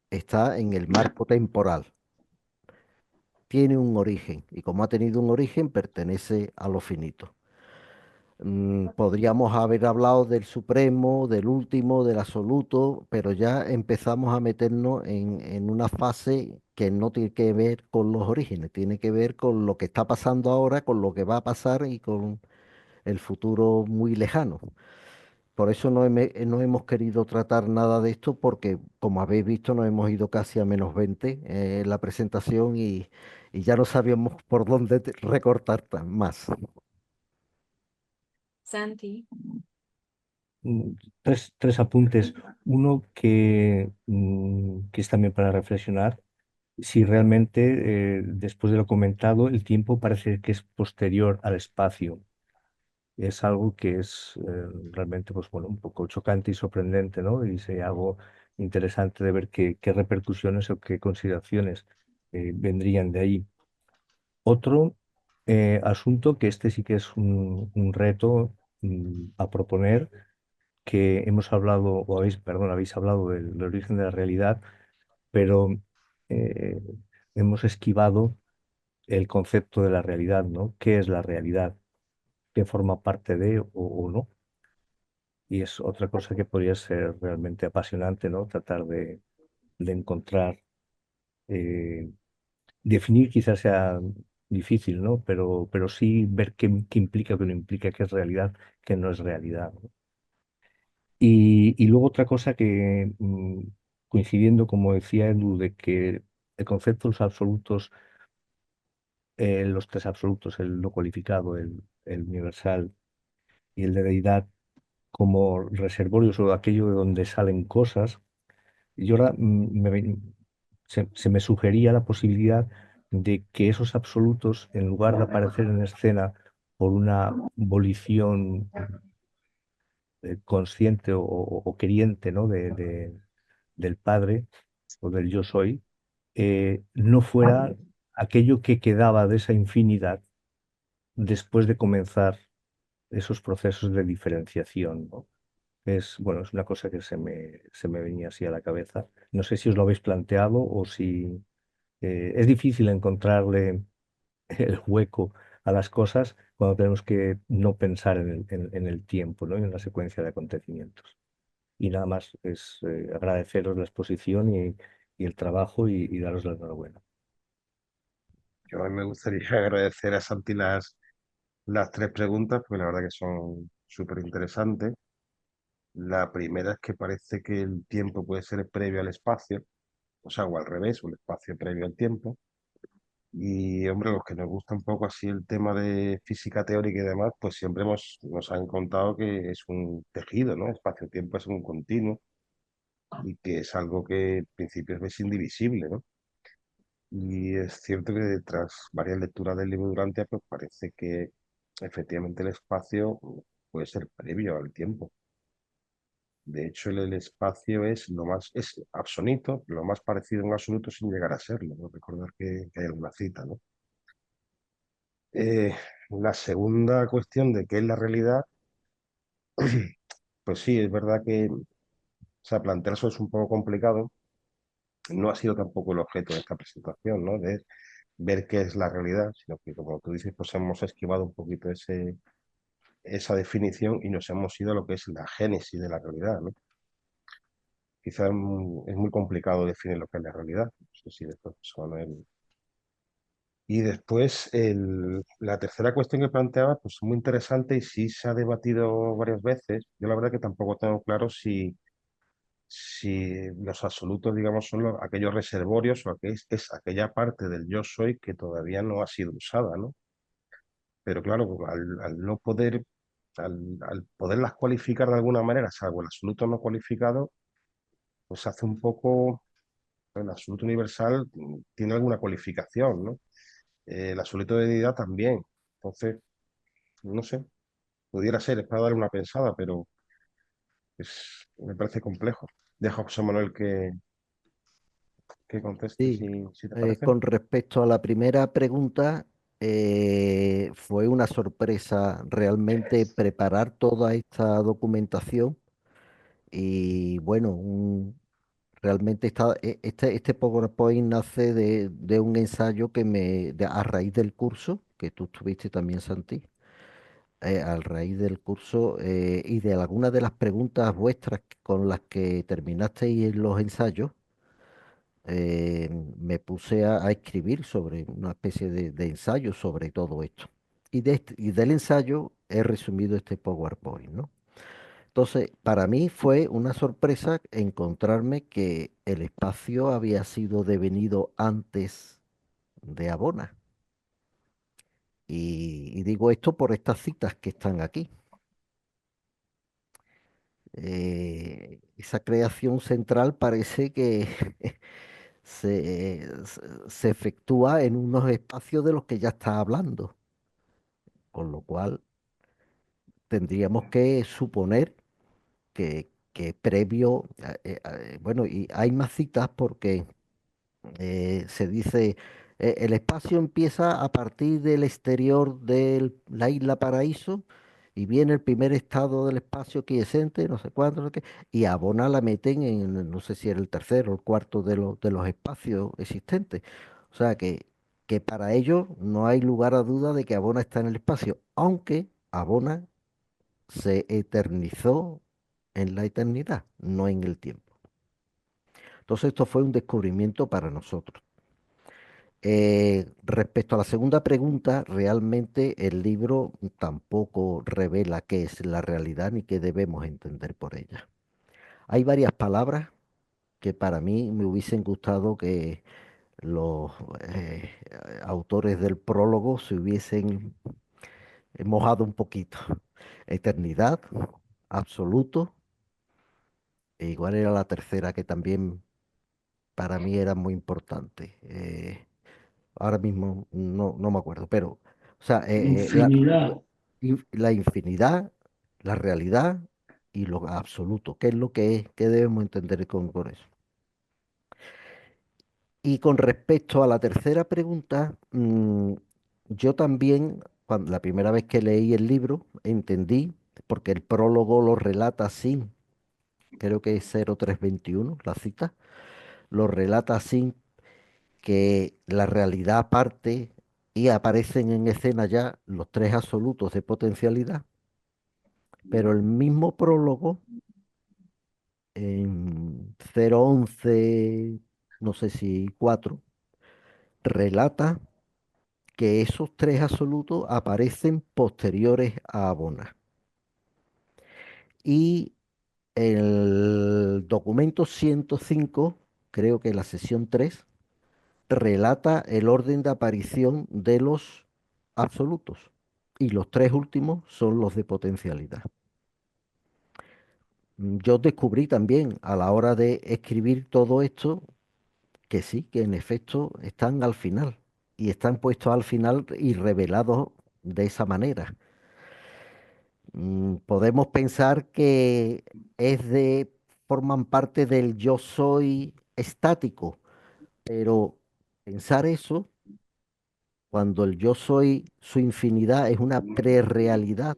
B: está en el marco temporal. Tiene un origen y como ha tenido un origen, pertenece a lo finito. Podríamos haber hablado del supremo, del último, del absoluto, pero ya empezamos a meternos en una fase que no tiene que ver con los orígenes, tiene que ver con lo que está pasando ahora, con lo que va a pasar y con el futuro muy lejano. Por eso no hemos querido tratar nada de esto porque, como habéis visto, nos hemos ido casi a -20 en la presentación y ya no sabíamos por dónde recortar más.
C: Santi.
G: mm, tres apuntes. Uno que es también para reflexionar, si realmente, después de lo comentado, el tiempo parece que es posterior al espacio. Es algo que es realmente, pues bueno, un poco chocante y sorprendente, ¿no? Y sería algo interesante de ver qué repercusiones o qué consideraciones vendrían de ahí. Otro asunto, que este sí que es un reto a proponer, que hemos hablado, o habéis, perdón, habéis hablado del origen de la realidad, pero eh, hemos esquivado el concepto de la realidad, ¿no? ¿Qué es la realidad? ¿Qué forma parte de o no? Y es otra cosa que podría ser realmente apasionante, ¿no? Tratar de encontrar, eh, definir quizás sea difícil, ¿no? Pero sí ver qué implica, qué no implica, qué es realidad, qué no es realidad, ¿no? Y luego otra cosa que, coincidiendo, como decía Edu, de que el concepto de los absolutos los tres absolutos, el no cualificado, el universal y el de deidad, como reservorios o aquello de donde salen cosas. Y ahora se me sugería la posibilidad de que esos absolutos, en lugar de aparecer en escena por una volición consciente o queriente, ¿no? Del Padre o del yo soy, no fuera aquello que quedaba de esa infinidad después de comenzar esos procesos de diferenciación, ¿no? Bueno, es una cosa que se me venía así a la cabeza. No sé si os lo habéis planteado o si es difícil encontrarle el hueco a las cosas cuando tenemos que no pensar en el tiempo, ¿no? Y en la secuencia de acontecimientos. Y nada más es agradeceros la exposición y el trabajo y daros la enhorabuena.
A: Yo a mí me gustaría agradecer a Santi las tres preguntas, porque la verdad que son súper interesantes. La primera es que parece que el tiempo puede ser previo al espacio, o sea, o al revés, o el espacio previo al tiempo. Y, hombre, los que nos gusta un poco así el tema de física teórica y demás, pues siempre nos han contado que es un tejido, ¿no? Espacio-tiempo es un continuo y que es algo que en principio es indivisible, ¿no? Y es cierto que tras varias lecturas del libro Durantia, pues parece que efectivamente el espacio puede ser previo al tiempo. De hecho, el espacio es absoluto, lo más parecido a un absoluto sin llegar a serlo, ¿no? Recordar que hay alguna cita, ¿no? La segunda cuestión de qué es la realidad, pues sí, es verdad que, o sea, plantear eso es un poco complicado. No ha sido tampoco el objeto de esta presentación, ¿no? De ver qué es la realidad, sino que, como tú dices, pues hemos esquivado un poquito esa definición y nos hemos ido a lo que es la génesis de la realidad, ¿no? Quizás es muy complicado definir lo que es la realidad. No sé si después son Y después la tercera cuestión que planteaba, pues muy interesante y sí se ha debatido varias veces. Yo la verdad que tampoco tengo claro si los absolutos, digamos, son aquellos reservorios o es aquella parte del yo soy que todavía no ha sido usada, ¿no? Pero claro, al no poder, al poderlas cualificar de alguna manera, salvo el absoluto no cualificado, pues hace un poco, el absoluto universal tiene alguna cualificación, ¿no? El absoluto de deidad también. Entonces, no sé, pudiera ser, es para darle una pensada, pero me parece complejo. Dejo a José Manuel que conteste
B: Sí,
A: si te parece.
B: con respecto a la primera pregunta, fue una sorpresa realmente preparar toda esta documentación y bueno, realmente este PowerPoint nace de un ensayo a raíz del curso, que tú tuviste también, Santi, a raíz del curso y de algunas de las preguntas vuestras con las que terminasteis los ensayos, me puse a escribir sobre una especie de ensayo sobre todo esto. Y del ensayo he resumido este PowerPoint, ¿no? Entonces, para mí fue una sorpresa encontrarme que el espacio había sido devenido antes de Abona. Y digo esto por estas citas que están aquí. Esa creación central parece que se efectúa en unos espacios de los que ya está hablando, con lo cual tendríamos que suponer que previo, bueno, y hay más citas porque se dice, el espacio empieza a partir del exterior de la isla Paraíso y viene el primer estado del espacio quiescente, no sé cuánto, no sé qué, y a Abona la meten en, no sé si era el tercero o el cuarto de los espacios existentes. O sea que para ellos no hay lugar a duda de que Abona está en el espacio, aunque Abona se eternizó en la eternidad, no en el tiempo. Entonces esto fue un descubrimiento para nosotros. Respecto a la segunda pregunta, realmente el libro tampoco revela qué es la realidad ni qué debemos entender por ella. Hay varias palabras que para mí me hubiesen gustado que los autores del prólogo se hubiesen mojado un poquito. Eternidad, absoluto, e igual era la tercera que también para mí era muy importante. Ahora mismo no me acuerdo, pero, o sea,
E: Infinidad.
B: la infinidad, la realidad y lo absoluto. ¿Qué es lo que es? ¿Qué debemos entender con eso? Y con respecto a la tercera pregunta, yo también, cuando, la primera vez que leí el libro, entendí, porque el prólogo lo relata así, creo que es 0321, la cita, lo relata así, que la realidad parte y aparecen en escena ya los tres absolutos de potencialidad, pero el mismo prólogo, en 011, no sé si 4, relata que esos tres absolutos aparecen posteriores a Abona. Y el documento 105, creo que la sesión 3, relata el orden de aparición de los absolutos. Y los tres últimos son los de potencialidad. Yo descubrí también a la hora de escribir todo esto que sí, que en efecto están al final. Y están puestos al final y revelados de esa manera. Podemos pensar que forman parte del yo soy estático, pero pensar eso, cuando el yo soy, su infinidad es una prerrealidad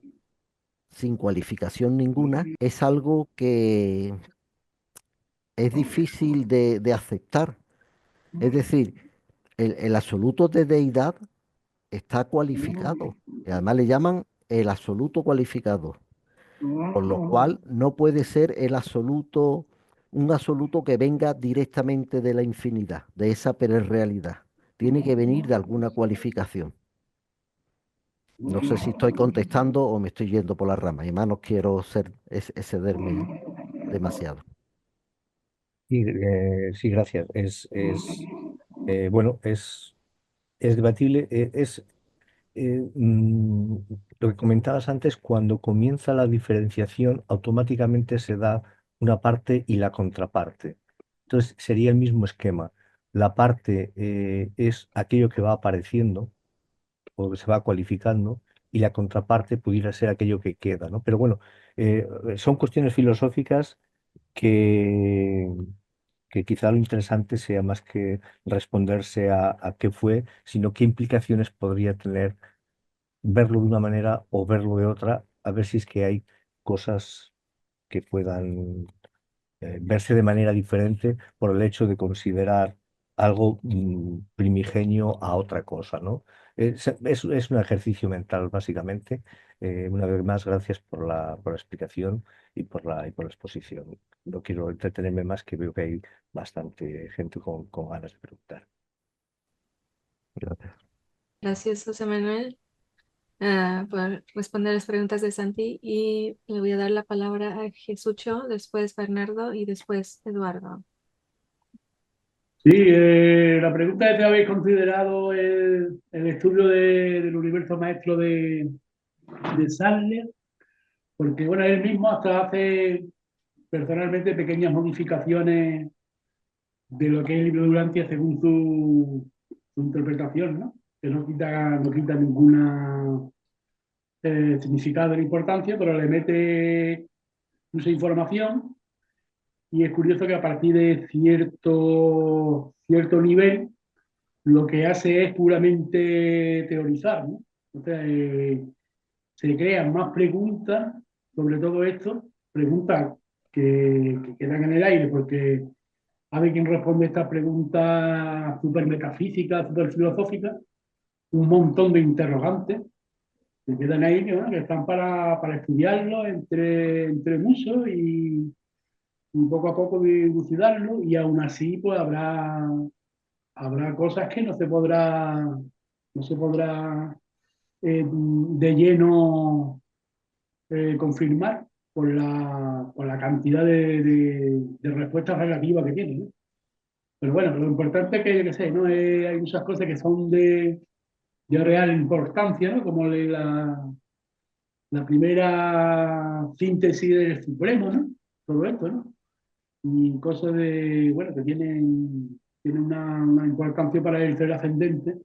B: sin cualificación ninguna, es algo que es difícil de aceptar. Es decir, el absoluto de deidad está cualificado. Y además le llaman el absoluto cualificado. Con lo cual no puede ser el absoluto, un absoluto que venga directamente de la infinidad, de esa pererrealidad. Tiene que venir de alguna cualificación. No sé si estoy contestando o me estoy yendo por la rama. Y además no quiero excederme demasiado.
G: Sí, gracias. Bueno, es debatible. Lo que comentabas antes, cuando comienza la diferenciación, automáticamente se da una parte y la contraparte. Entonces, sería el mismo esquema. La parte es aquello que va apareciendo o que se va cualificando y la contraparte pudiera ser aquello que queda, ¿no? Pero bueno, son cuestiones filosóficas que, que quizá lo interesante sea más que responderse a qué fue, sino qué implicaciones podría tener verlo de una manera o verlo de otra, a ver si es que hay cosas que puedan verse de manera diferente por el hecho de considerar algo primigenio a otra cosa, ¿no? Es un ejercicio mental, básicamente. Una vez más, gracias por la explicación y por la exposición. No quiero entretenerme más, que veo que hay bastante gente con ganas de preguntar.
B: Gracias.
C: Gracias, José Manuel, por responder las preguntas de Santi. Y le voy a dar la palabra a Jesucho, después Bernardo y después Eduardo.
E: Sí, la pregunta es si habéis considerado el estudio del universo maestro de Sadler, porque bueno, él mismo hasta hace personalmente pequeñas modificaciones de lo que es el libro de Urantia según su interpretación, ¿no? Que no quita ninguna significado ni importancia, pero le mete mucha información y es curioso que a partir de cierto nivel lo que hace es puramente teorizar, ¿no? O sea, se crean más preguntas sobre todo esto, preguntas que quedan en el aire porque a ver quién responde estas preguntas súper metafísicas, súper filosóficas, un montón de interrogantes que quedan ahí, ¿no? Que están para estudiarlo entre muchos y poco a poco dilucidarlo y aún así pues habrá cosas que no se podrá de lleno confirmar por la cantidad de respuestas relativas que tiene, ¿no? Pero bueno, lo importante es que, yo qué sé, ¿no? Hay muchas cosas que son de real importancia, ¿no? Como la primera síntesis del Supremo, ¿no? Todo esto, ¿no? Y cosas de, bueno, que tienen una importancia para el ser ascendente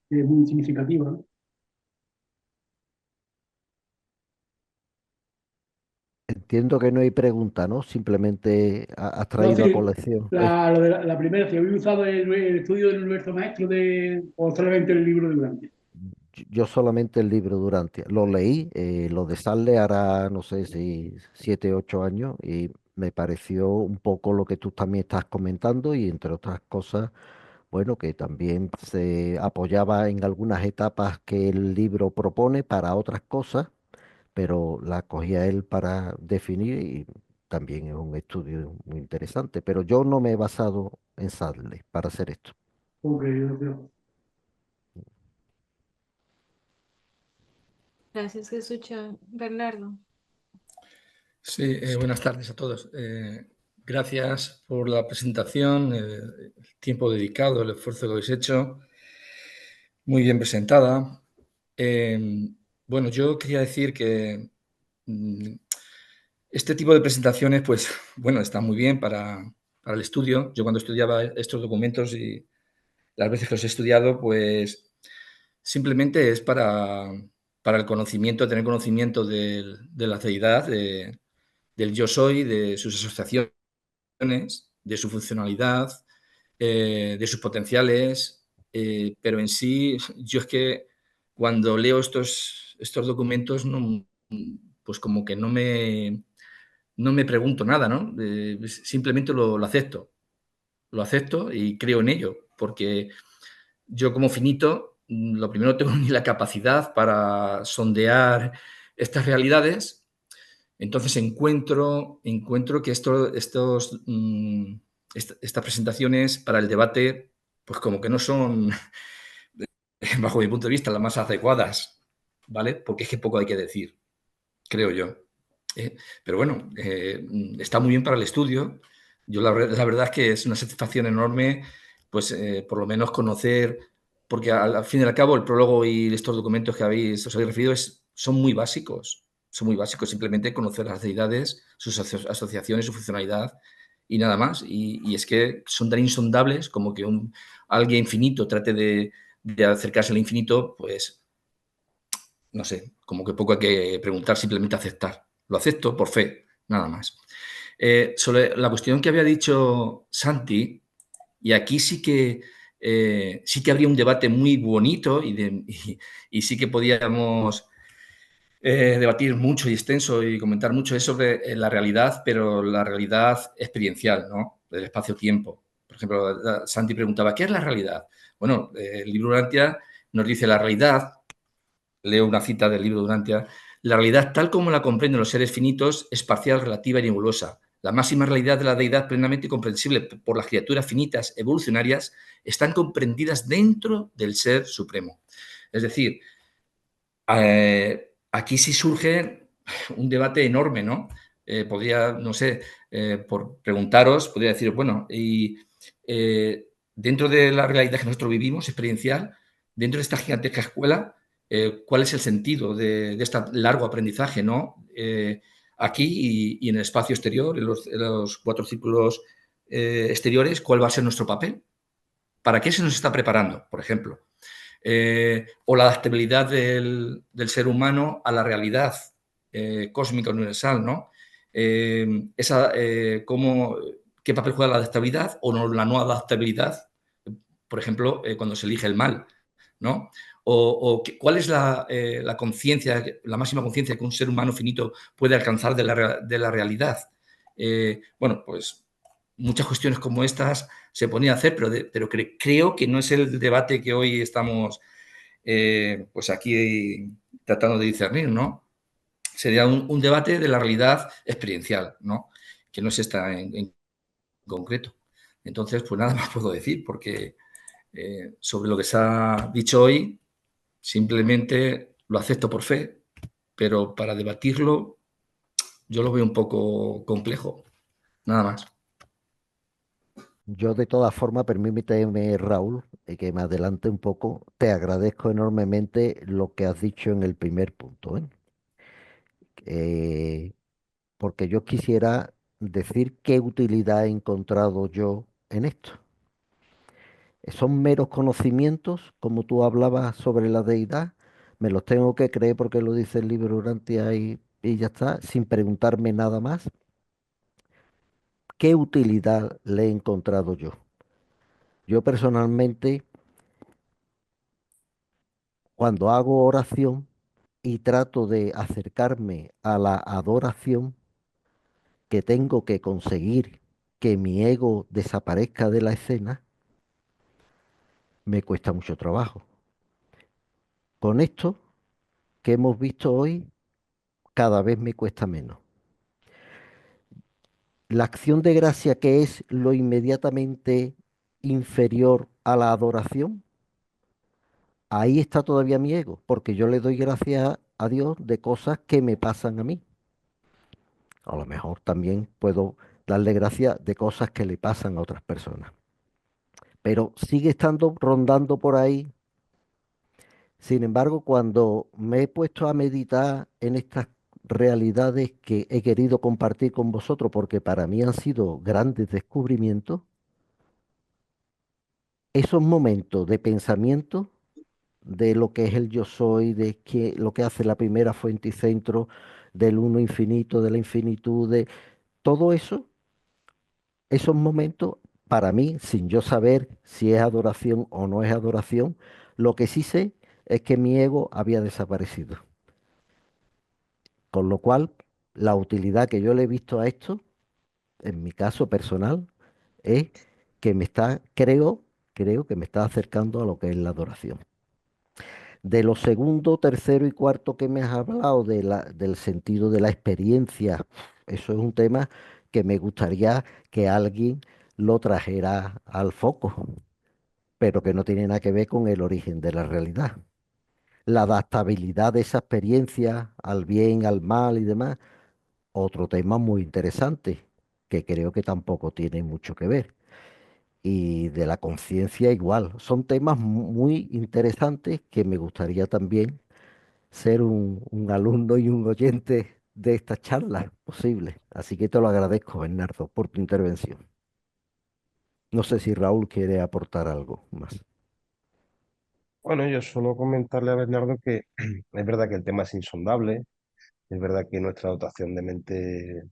E: que es muy significativa, ¿no?
B: Entiendo que no hay pregunta, ¿no? Simplemente has
E: No,
B: traído a
E: sí,
B: colección.
E: lo de la primera, si habéis usado el estudio del universo maestro o solamente el libro de Durante.
B: Yo solamente el libro Durantia. Lo leí, lo de Sarle hará, no sé si 7, 8 años, y me pareció un poco lo que tú también estás comentando, y entre otras cosas, bueno, que también se apoyaba en algunas etapas que el libro propone para otras cosas, pero la cogía él para definir, y también es un estudio muy interesante. Pero yo no me he basado en Sarle para hacer esto.
E: Ok,
C: Gracias, Jesús. Bernardo.
H: Sí, buenas tardes a todos. Gracias por la presentación, el tiempo dedicado, el esfuerzo que habéis hecho. Muy bien presentada. Bueno, yo quería decir que este tipo de presentaciones, pues, bueno, está muy bien para el estudio. Yo cuando estudiaba estos documentos y las veces que los he estudiado, pues, simplemente es para el conocimiento, tener conocimiento de la deidad, del yo soy, de sus asociaciones, de su funcionalidad, de sus potenciales, pero en sí, yo es que cuando leo estos documentos, no, pues como que no me pregunto nada, ¿no? Simplemente lo acepto. Lo acepto y creo en ello, porque yo como finito, lo primero no tengo ni la capacidad para sondear estas realidades. Entonces encuentro que estas presentaciones para el debate, pues como que no son, bajo mi punto de vista, las más adecuadas, ¿vale? Porque es que poco hay que decir, creo yo. Pero bueno, está muy bien para el estudio. Yo la verdad es que es una satisfacción enorme, pues por lo menos conocer, porque al fin y al cabo el prólogo y estos documentos que os habéis referido son muy básicos. Son muy básicos, simplemente conocer las deidades, sus asociaciones, su funcionalidad y nada más. Y es que son tan insondables como que alguien infinito trate de acercarse al infinito, pues no sé, como que poco hay que preguntar, simplemente aceptar. Lo acepto por fe, nada más. Sobre la cuestión que había dicho Santi, y aquí sí que habría un debate muy bonito y sí que podíamos debatir mucho y extenso y comentar mucho, es sobre la realidad, pero la realidad experiencial, ¿no? Del espacio-tiempo. Por ejemplo, Santi preguntaba, ¿qué es la realidad? Bueno, el libro Urantia nos dice la realidad. Leo una cita del libro de Durantia. La realidad, tal como la comprenden los seres finitos, es parcial, relativa y nebulosa. La máxima realidad de la deidad, plenamente comprensible por las criaturas finitas evolucionarias, están comprendidas dentro del ser supremo. Es decir, aquí sí surge un debate enorme, ¿no? Podría, no sé, por preguntaros, podría decir, bueno, y dentro de la realidad que nosotros vivimos, experiencial, dentro de esta gigantesca escuela, ¿cuál es el sentido de este largo aprendizaje, ¿no? Aquí y en el espacio exterior, en los 4 círculos exteriores, ¿cuál va a ser nuestro papel? ¿Para qué se nos está preparando, por ejemplo? O la adaptabilidad del ser humano a la realidad cósmica universal, ¿no? ¿Qué papel juega la adaptabilidad o no, la no adaptabilidad? Por ejemplo, cuando se elige el mal, ¿no? ¿Cuál es la conciencia, la máxima conciencia que un ser humano finito puede alcanzar de la realidad? Bueno, pues muchas cuestiones como estas se podían hacer, pero creo que no es el debate que hoy estamos pues aquí tratando de discernir, ¿no? Sería un debate de la realidad experiencial, ¿no? Que no es esta en concreto. Entonces, pues nada más puedo decir, porque sobre lo que se ha dicho hoy, simplemente lo acepto por fe, pero para debatirlo yo lo veo un poco complejo. Nada más.
B: Yo de todas formas, permíteme, Raúl, que me adelante un poco. Te agradezco enormemente lo que has dicho en el primer punto, ¿eh? Eh, Porque yo quisiera decir qué utilidad he encontrado yo en esto. Son meros conocimientos, como tú hablabas sobre la deidad, me los tengo que creer porque lo dice el libro Urantia y ya está, sin preguntarme nada más. ¿Qué utilidad le he encontrado yo? Yo personalmente, cuando hago oración y trato de acercarme a la adoración, que tengo que conseguir que mi ego desaparezca de la escena, me cuesta mucho trabajo. Con esto que hemos visto hoy, cada vez me cuesta menos. La acción de gracia, que es lo inmediatamente inferior a la adoración, ahí está todavía mi ego, porque yo le doy gracias a Dios de cosas que me pasan a mí. A lo mejor también puedo darle gracias de cosas que le pasan a otras personas. Pero sigue estando rondando por ahí. Sin embargo, cuando me he puesto a meditar en estas realidades que he querido compartir con vosotros, porque para mí han sido grandes descubrimientos, esos momentos de pensamiento de lo que es el yo soy, de lo que hace la primera fuente y centro, del uno infinito, de la infinitud, de todo eso, esos momentos, para mí, sin yo saber si es adoración o no es adoración, lo que sí sé es que mi ego había desaparecido. Con lo cual, la utilidad que yo le he visto a esto, en mi caso personal, es que creo que me está acercando a lo que es la adoración. De lo segundo, tercero y cuarto que me has hablado del sentido de la experiencia, eso es un tema que me gustaría que alguien lo trajera al foco, pero que no tiene nada que ver con el origen de la realidad. La adaptabilidad de esa experiencia al bien, al mal y demás, otro tema muy interesante, que creo que tampoco tiene mucho que ver. Y de la conciencia igual. Son temas muy interesantes que me gustaría también ser un alumno y un oyente de estas charlas posibles. Así que te lo agradezco, Bernardo, por tu intervención. No sé si Raúl quiere aportar algo más.
A: Bueno, yo solo comentarle a Bernardo que es verdad que el tema es insondable, es verdad que nuestra dotación de mente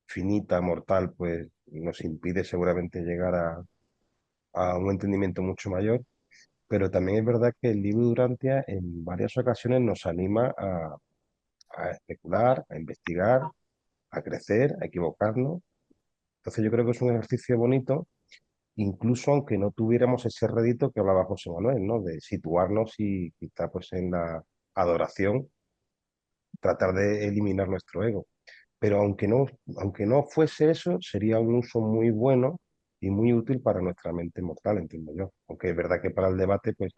A: finita, mortal, pues nos impide seguramente llegar a un entendimiento mucho mayor, pero también es verdad que el libro Durantia en varias ocasiones nos anima a especular, a investigar, a crecer, a equivocarnos. Entonces yo creo que es un ejercicio bonito, incluso aunque no tuviéramos ese rédito que hablaba José Manuel, ¿no? De situarnos y quizá pues en la adoración, tratar de eliminar nuestro ego. Pero aunque no fuese eso, sería un uso muy bueno y muy útil para nuestra mente mortal, entiendo yo. Aunque es verdad que para el debate, pues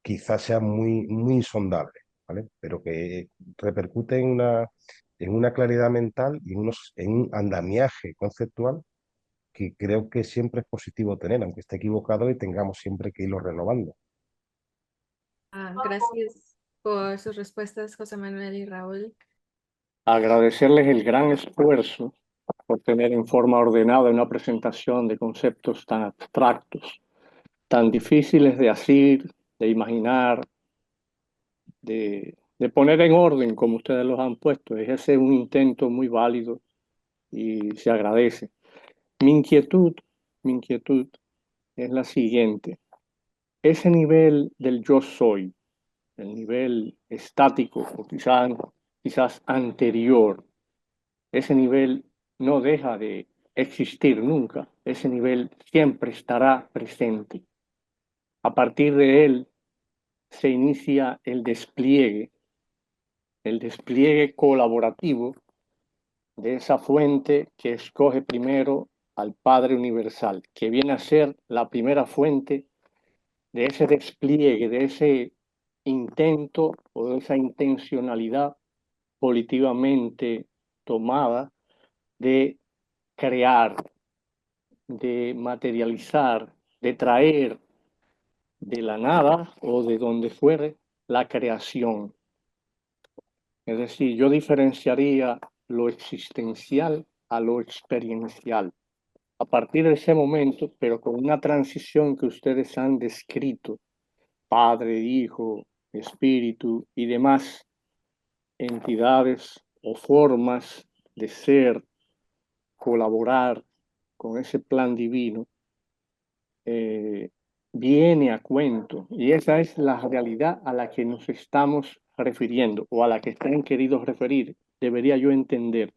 A: quizás sea muy insondable, ¿vale? Pero que repercute en una claridad mental y en un andamiaje conceptual que creo que siempre es positivo tener, aunque esté equivocado y tengamos siempre que irlo renovando.
C: Gracias por sus respuestas, José Manuel y Raúl.
I: Agradecerles el gran esfuerzo por tener en forma ordenada una presentación de conceptos tan abstractos, tan difíciles de asir, de imaginar, de poner en orden como ustedes los han puesto. Es ese un intento muy válido y se agradece. Mi inquietud es la siguiente. Ese nivel del yo soy, el nivel estático o quizás anterior, ese nivel no deja de existir nunca, ese nivel siempre estará presente. A partir de él se inicia el despliegue colaborativo de esa fuente que escoge primero al Padre Universal, que viene a ser la primera fuente de ese despliegue, de ese intento o de esa intencionalidad positivamente tomada de crear, de materializar, de traer de la nada o de donde fuere la creación. Es decir, yo diferenciaría lo existencial a lo experiencial. A partir de ese momento, pero con una transición que ustedes han descrito, Padre, Hijo, Espíritu y demás entidades o formas de ser, colaborar con ese plan divino, viene a cuento. Y esa es la realidad a la que nos estamos refiriendo o a la que están queridos referir. Debería yo entender.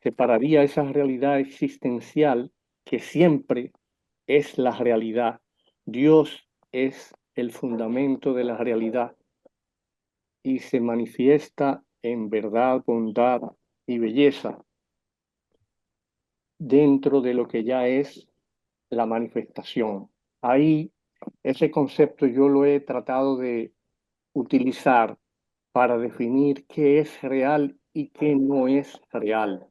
I: Separaría esa realidad existencial que siempre es la realidad. Dios es el fundamento de la realidad y se manifiesta en verdad, bondad y belleza dentro de lo que ya es la manifestación. Ahí ese concepto yo lo he tratado de utilizar para definir qué es real y qué no es real.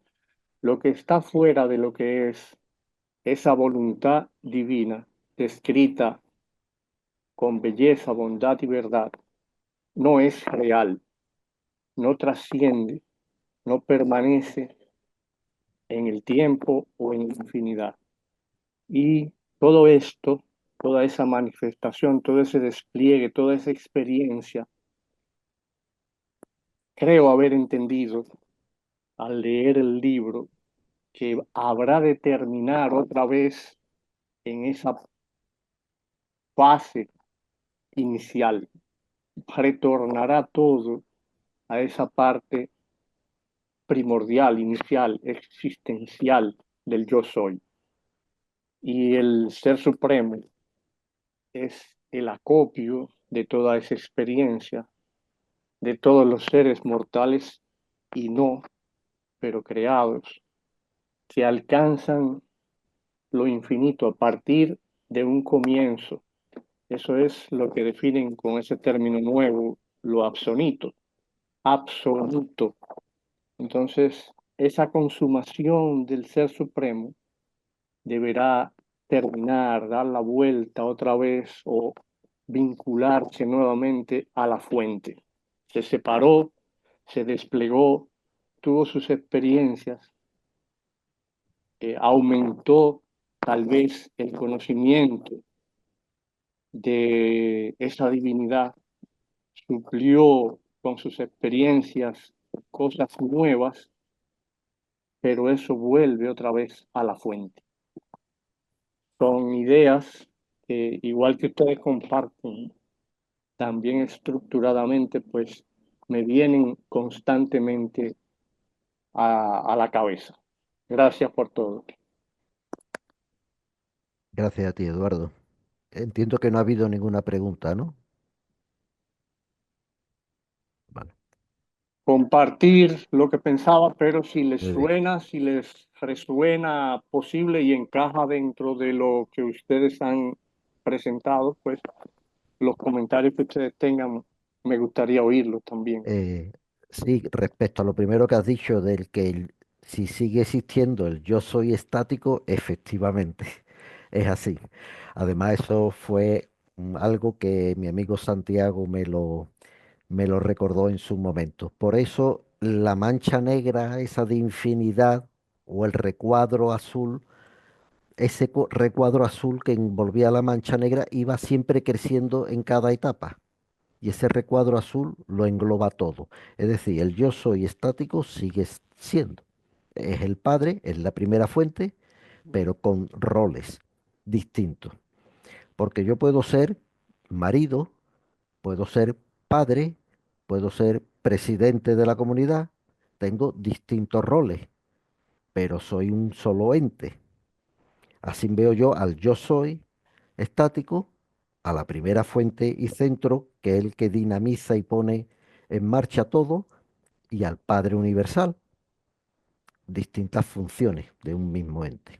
I: Lo que está fuera de lo que es esa voluntad divina descrita con belleza, bondad y verdad, no es real, no trasciende, no permanece en el tiempo o en la infinidad. Y todo esto, toda esa manifestación, todo ese despliegue, toda esa experiencia, creo haber entendido al leer el libro que habrá de terminar otra vez en esa fase inicial. Retornará todo a esa parte primordial, inicial, existencial del yo soy. Y el Ser Supremo es el acopio de toda esa experiencia, de todos los seres mortales y no, pero creados, que alcanzan lo infinito a partir de un comienzo. Eso es lo que definen con ese término nuevo, lo absoluto, absoluto. Entonces, esa consumación del Ser Supremo deberá terminar, dar la vuelta otra vez o vincularse nuevamente a la fuente. Se separó, se desplegó, tuvo sus experiencias, aumentó tal vez el conocimiento de esa divinidad, suplió con sus experiencias cosas nuevas, pero eso vuelve otra vez a la fuente. Son ideas que, igual que ustedes comparten, también estructuradamente, pues me vienen constantemente a la cabeza. Gracias por todo.
B: Gracias a ti, Eduardo. Entiendo que no ha habido ninguna pregunta, ¿no? Vale,
I: Compartir lo que pensaba, pero si les
B: muy bien.
I: suena, si les resuena posible y encaja dentro de lo que ustedes han presentado, pues los comentarios que ustedes tengan, me gustaría oírlos también.
B: Sí, respecto a lo primero que has dicho del que si sigue existiendo el yo soy estático, efectivamente es así. Además, eso fue algo que mi amigo Santiago me lo recordó en su momento. Por eso la mancha negra, esa de infinidad, o el recuadro azul, ese recuadro azul que envolvía la mancha negra, iba siempre creciendo en cada etapa. Y ese recuadro azul lo engloba todo. Es decir, el yo soy estático sigue siendo. Es el padre, es la primera fuente, pero con roles distintos. Porque yo puedo ser marido, puedo ser padre, puedo ser presidente de la comunidad, tengo distintos roles, pero soy un solo ente. Así veo yo al yo soy estático, a la primera fuente y centro, que es el que dinamiza y pone en marcha todo, y al Padre Universal, distintas funciones de un mismo ente.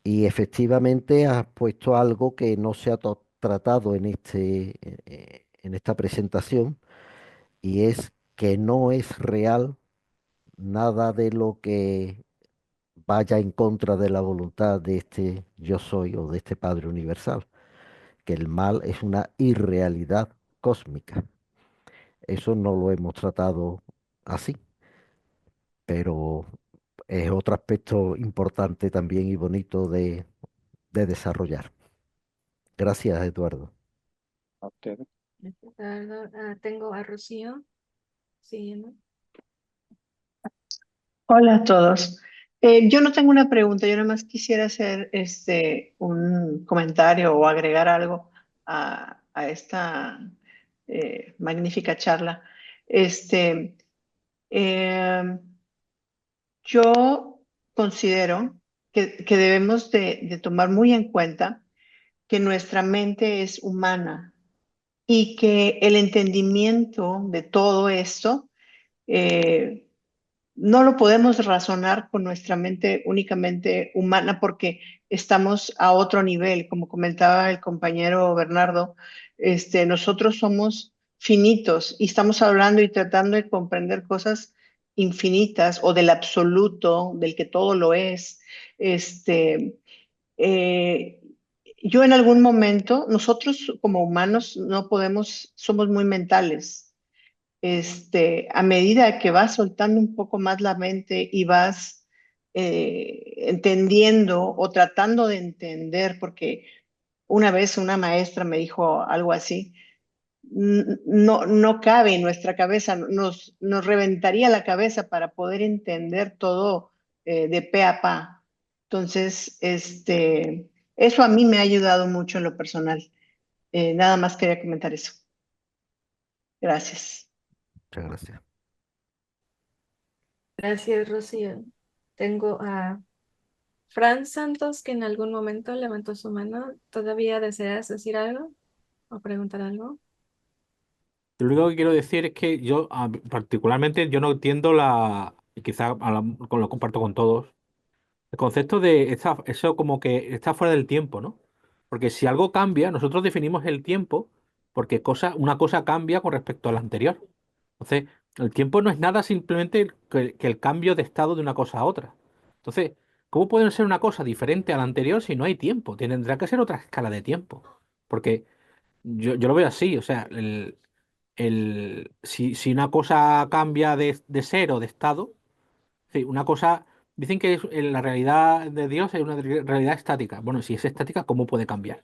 B: Y efectivamente has puesto algo que no se ha tratado en esta presentación, y es que no es real nada de lo que vaya en contra de la voluntad de este yo soy o de este Padre Universal, que el mal es una irrealidad cósmica. Eso no lo hemos tratado así, pero es otro aspecto importante también y bonito de desarrollar. Gracias, Eduardo.
I: A usted.
C: Tengo a Rocío. Sí, ¿no?
J: Hola a todos. Yo no tengo una pregunta, yo nada más quisiera hacer un comentario o agregar algo a esta magnífica charla. Este, eh, yo considero que debemos de tomar muy en cuenta que nuestra mente es humana y que el entendimiento de todo esto eh, no lo podemos razonar con nuestra mente únicamente humana porque estamos a otro nivel, como comentaba el compañero Bernardo, nosotros somos finitos y estamos hablando y tratando de comprender cosas infinitas o del absoluto, del que todo lo es. Este, eh, yo en algún momento, nosotros como humanos no podemos, somos muy mentales, a medida que vas soltando un poco más la mente y vas entendiendo o tratando de entender, porque una vez una maestra me dijo algo así, no cabe en nuestra cabeza, nos reventaría la cabeza para poder entender todo de pe a pa. Entonces, eso a mí me ha ayudado mucho en lo personal. Nada más quería comentar eso. Gracias.
B: Muchas gracias.
C: Gracias, Rocío. Tengo a Fran Santos, que en algún momento levantó su mano. ¿Todavía deseas decir algo o preguntar algo?
K: Lo único que quiero decir es que yo, particularmente, yo no entiendo y quizá lo comparto con todos, el concepto de eso como que está fuera del tiempo, ¿no? Porque si algo cambia, nosotros definimos el tiempo porque una cosa cambia con respecto a la anterior. Entonces, el tiempo no es nada simplemente que el cambio de estado de una cosa a otra. Entonces, ¿cómo puede ser una cosa diferente a la anterior si no hay tiempo? Tendrá que ser otra escala de tiempo. Porque yo lo veo así, o sea, si una cosa cambia de ser o de estado, sí, una cosa, dicen que la realidad de Dios es una realidad estática. Bueno, si es estática, ¿cómo puede cambiar?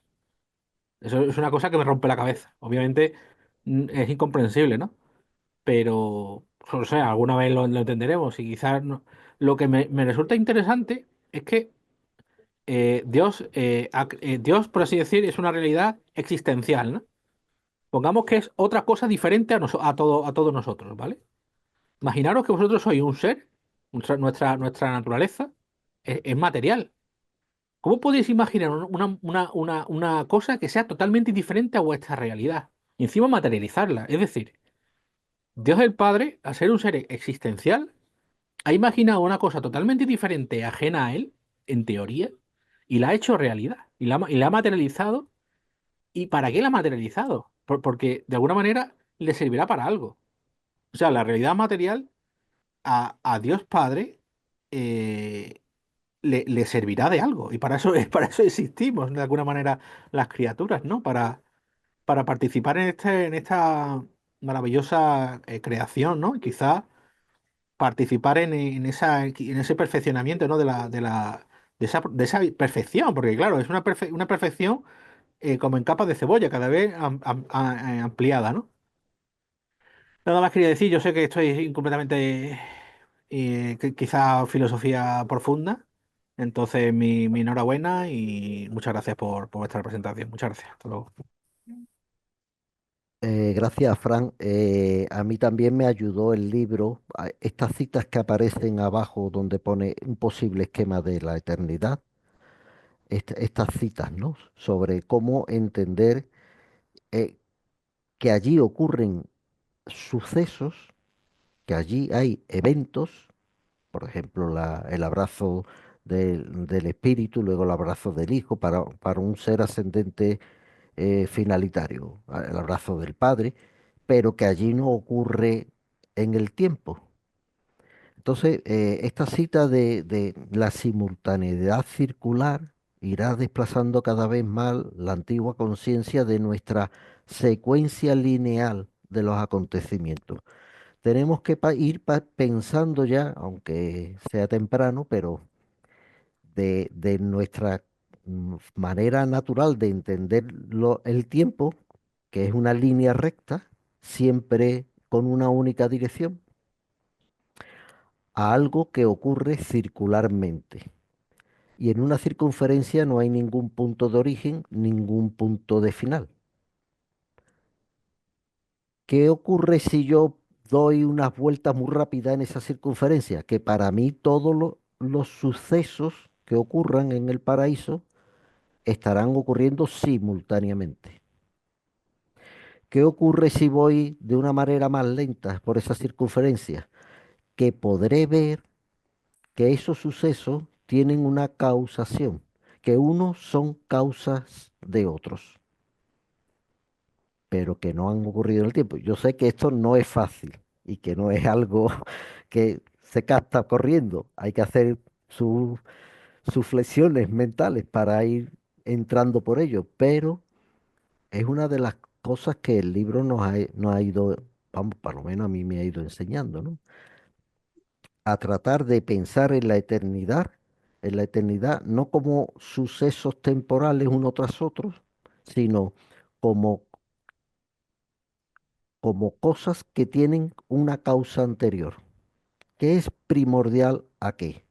K: Eso es una cosa que me rompe la cabeza. Obviamente es incomprensible, ¿no? Pero, o sea, alguna vez lo entenderemos y quizás no. Lo que me resulta interesante es que Dios, por así decir, es una realidad existencial, ¿no? Pongamos que es otra cosa diferente a todos nosotros, ¿vale? Imaginaros que vosotros sois un ser, nuestra naturaleza es material. ¿Cómo podéis imaginar una cosa que sea totalmente diferente a vuestra realidad? Y encima materializarla. Es decir, Dios el Padre, al ser un ser existencial, ha imaginado una cosa totalmente diferente, ajena a él, en teoría, y la ha hecho realidad. Y la ha materializado. ¿Y para qué la ha materializado? Porque de alguna manera le servirá para algo. O sea, la realidad material a Dios Padre eh, le servirá de algo. Y para eso, para eso existimos, de alguna manera, las criaturas, ¿no? Para participar en esta maravillosa creación, ¿no? Y quizá participar en ese perfeccionamiento, ¿no? De esa perfección, porque claro, es una perfección como en capas de cebolla, cada vez ampliada, ¿no? Nada más quería decir, yo sé que estoy completamente, quizá filosofía profunda, entonces mi enhorabuena y muchas gracias por vuestra presentación. Muchas gracias. Hasta luego.
B: Gracias, Fran. A mí también me ayudó el libro, estas citas que aparecen abajo donde pone un posible esquema de la eternidad, estas citas, ¿no? Sobre cómo entender eh, que allí ocurren sucesos, que allí hay eventos, por ejemplo, el abrazo del espíritu, luego el abrazo del hijo para un ser ascendente finalitario, el abrazo del padre, pero que allí no ocurre en el tiempo. Entonces, esta cita de la simultaneidad circular irá desplazando cada vez más la antigua conciencia de nuestra secuencia lineal de los acontecimientos. Tenemos que pensando ya, aunque sea temprano, pero de nuestra manera natural de entender el tiempo, que es una línea recta, siempre con una única dirección, a algo que ocurre circularmente. Y en una circunferencia no hay ningún punto de origen, ningún punto de final. ¿Qué ocurre si yo doy unas vueltas muy rápidas en esa circunferencia? Que para mí todos los sucesos que ocurran en el paraíso estarán ocurriendo simultáneamente. ¿Qué ocurre si voy de una manera más lenta por esa circunferencia? Que podré ver que esos sucesos tienen una causación, que unos son causas de otros, pero que no han ocurrido en el tiempo. Yo sé que esto no es fácil y que no es algo que se capta corriendo. Hay que hacer sus flexiones mentales para ir entrando por ello, pero es una de las cosas que el libro nos ha ido, vamos, por lo menos a mí me ha ido enseñando, ¿no? A tratar de pensar en la eternidad no como sucesos temporales uno tras otro, sino como, como cosas que tienen una causa anterior. ¿Qué es primordial a qué?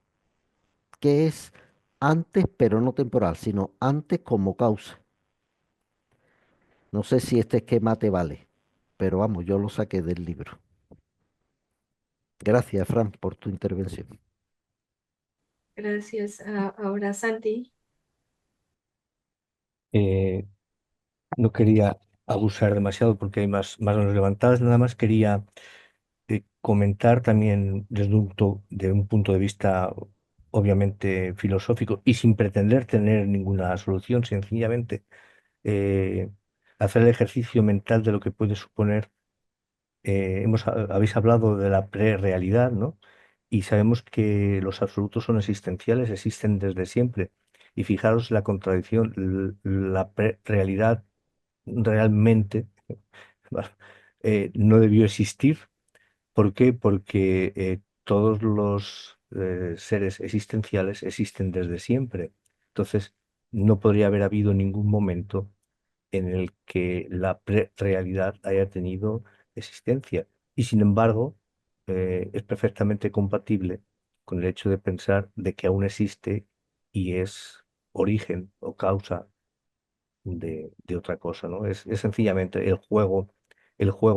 B: ¿Qué es antes, pero no temporal, sino antes como causa? No sé si este esquema te vale, pero vamos, yo lo saqué del libro. Gracias, Fran, por tu intervención.
C: Gracias. Ahora, Santi.
G: Eh, no quería abusar demasiado porque hay más manos levantadas, nada más quería comentar también de un punto de vista obviamente filosófico y sin pretender tener ninguna solución, sencillamente eh, hacer el ejercicio mental de lo que puede suponer. Habéis hablado de la pre-realidad, ¿no? Y sabemos que los absolutos son existenciales, existen desde siempre. Y fijaros la contradicción, la realidad realmente bueno, no debió existir. ¿Por qué? Porque todos los seres existenciales existen desde siempre. Entonces, no podría haber habido ningún momento en el que la realidad haya tenido existencia. Y sin embargo, es perfectamente compatible con el hecho de pensar de que aún existe y es origen o causa de otra cosa, ¿no? Es sencillamente el juego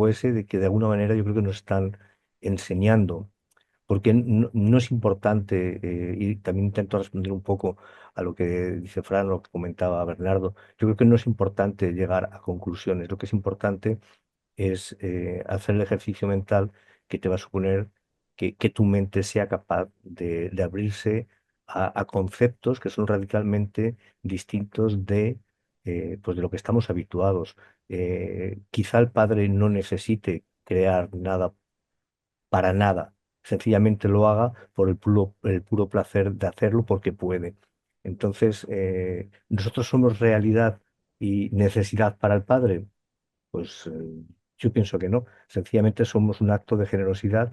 G: ese de que de alguna manera yo creo que nos están enseñando, porque no es importante, y también intento responder un poco a lo que dice Fran, lo que comentaba Bernardo, yo creo que no es importante llegar a conclusiones, lo que es importante es hacer el ejercicio mental que te va a suponer que tu mente sea capaz de abrirse a conceptos que son radicalmente distintos pues de lo que estamos habituados. Quizá el padre no necesite crear nada para nada, sencillamente lo haga por el puro placer de hacerlo porque puede. Entonces, ¿nosotros somos realidad y necesidad para el padre? Pues yo pienso que no. Sencillamente somos un acto de generosidad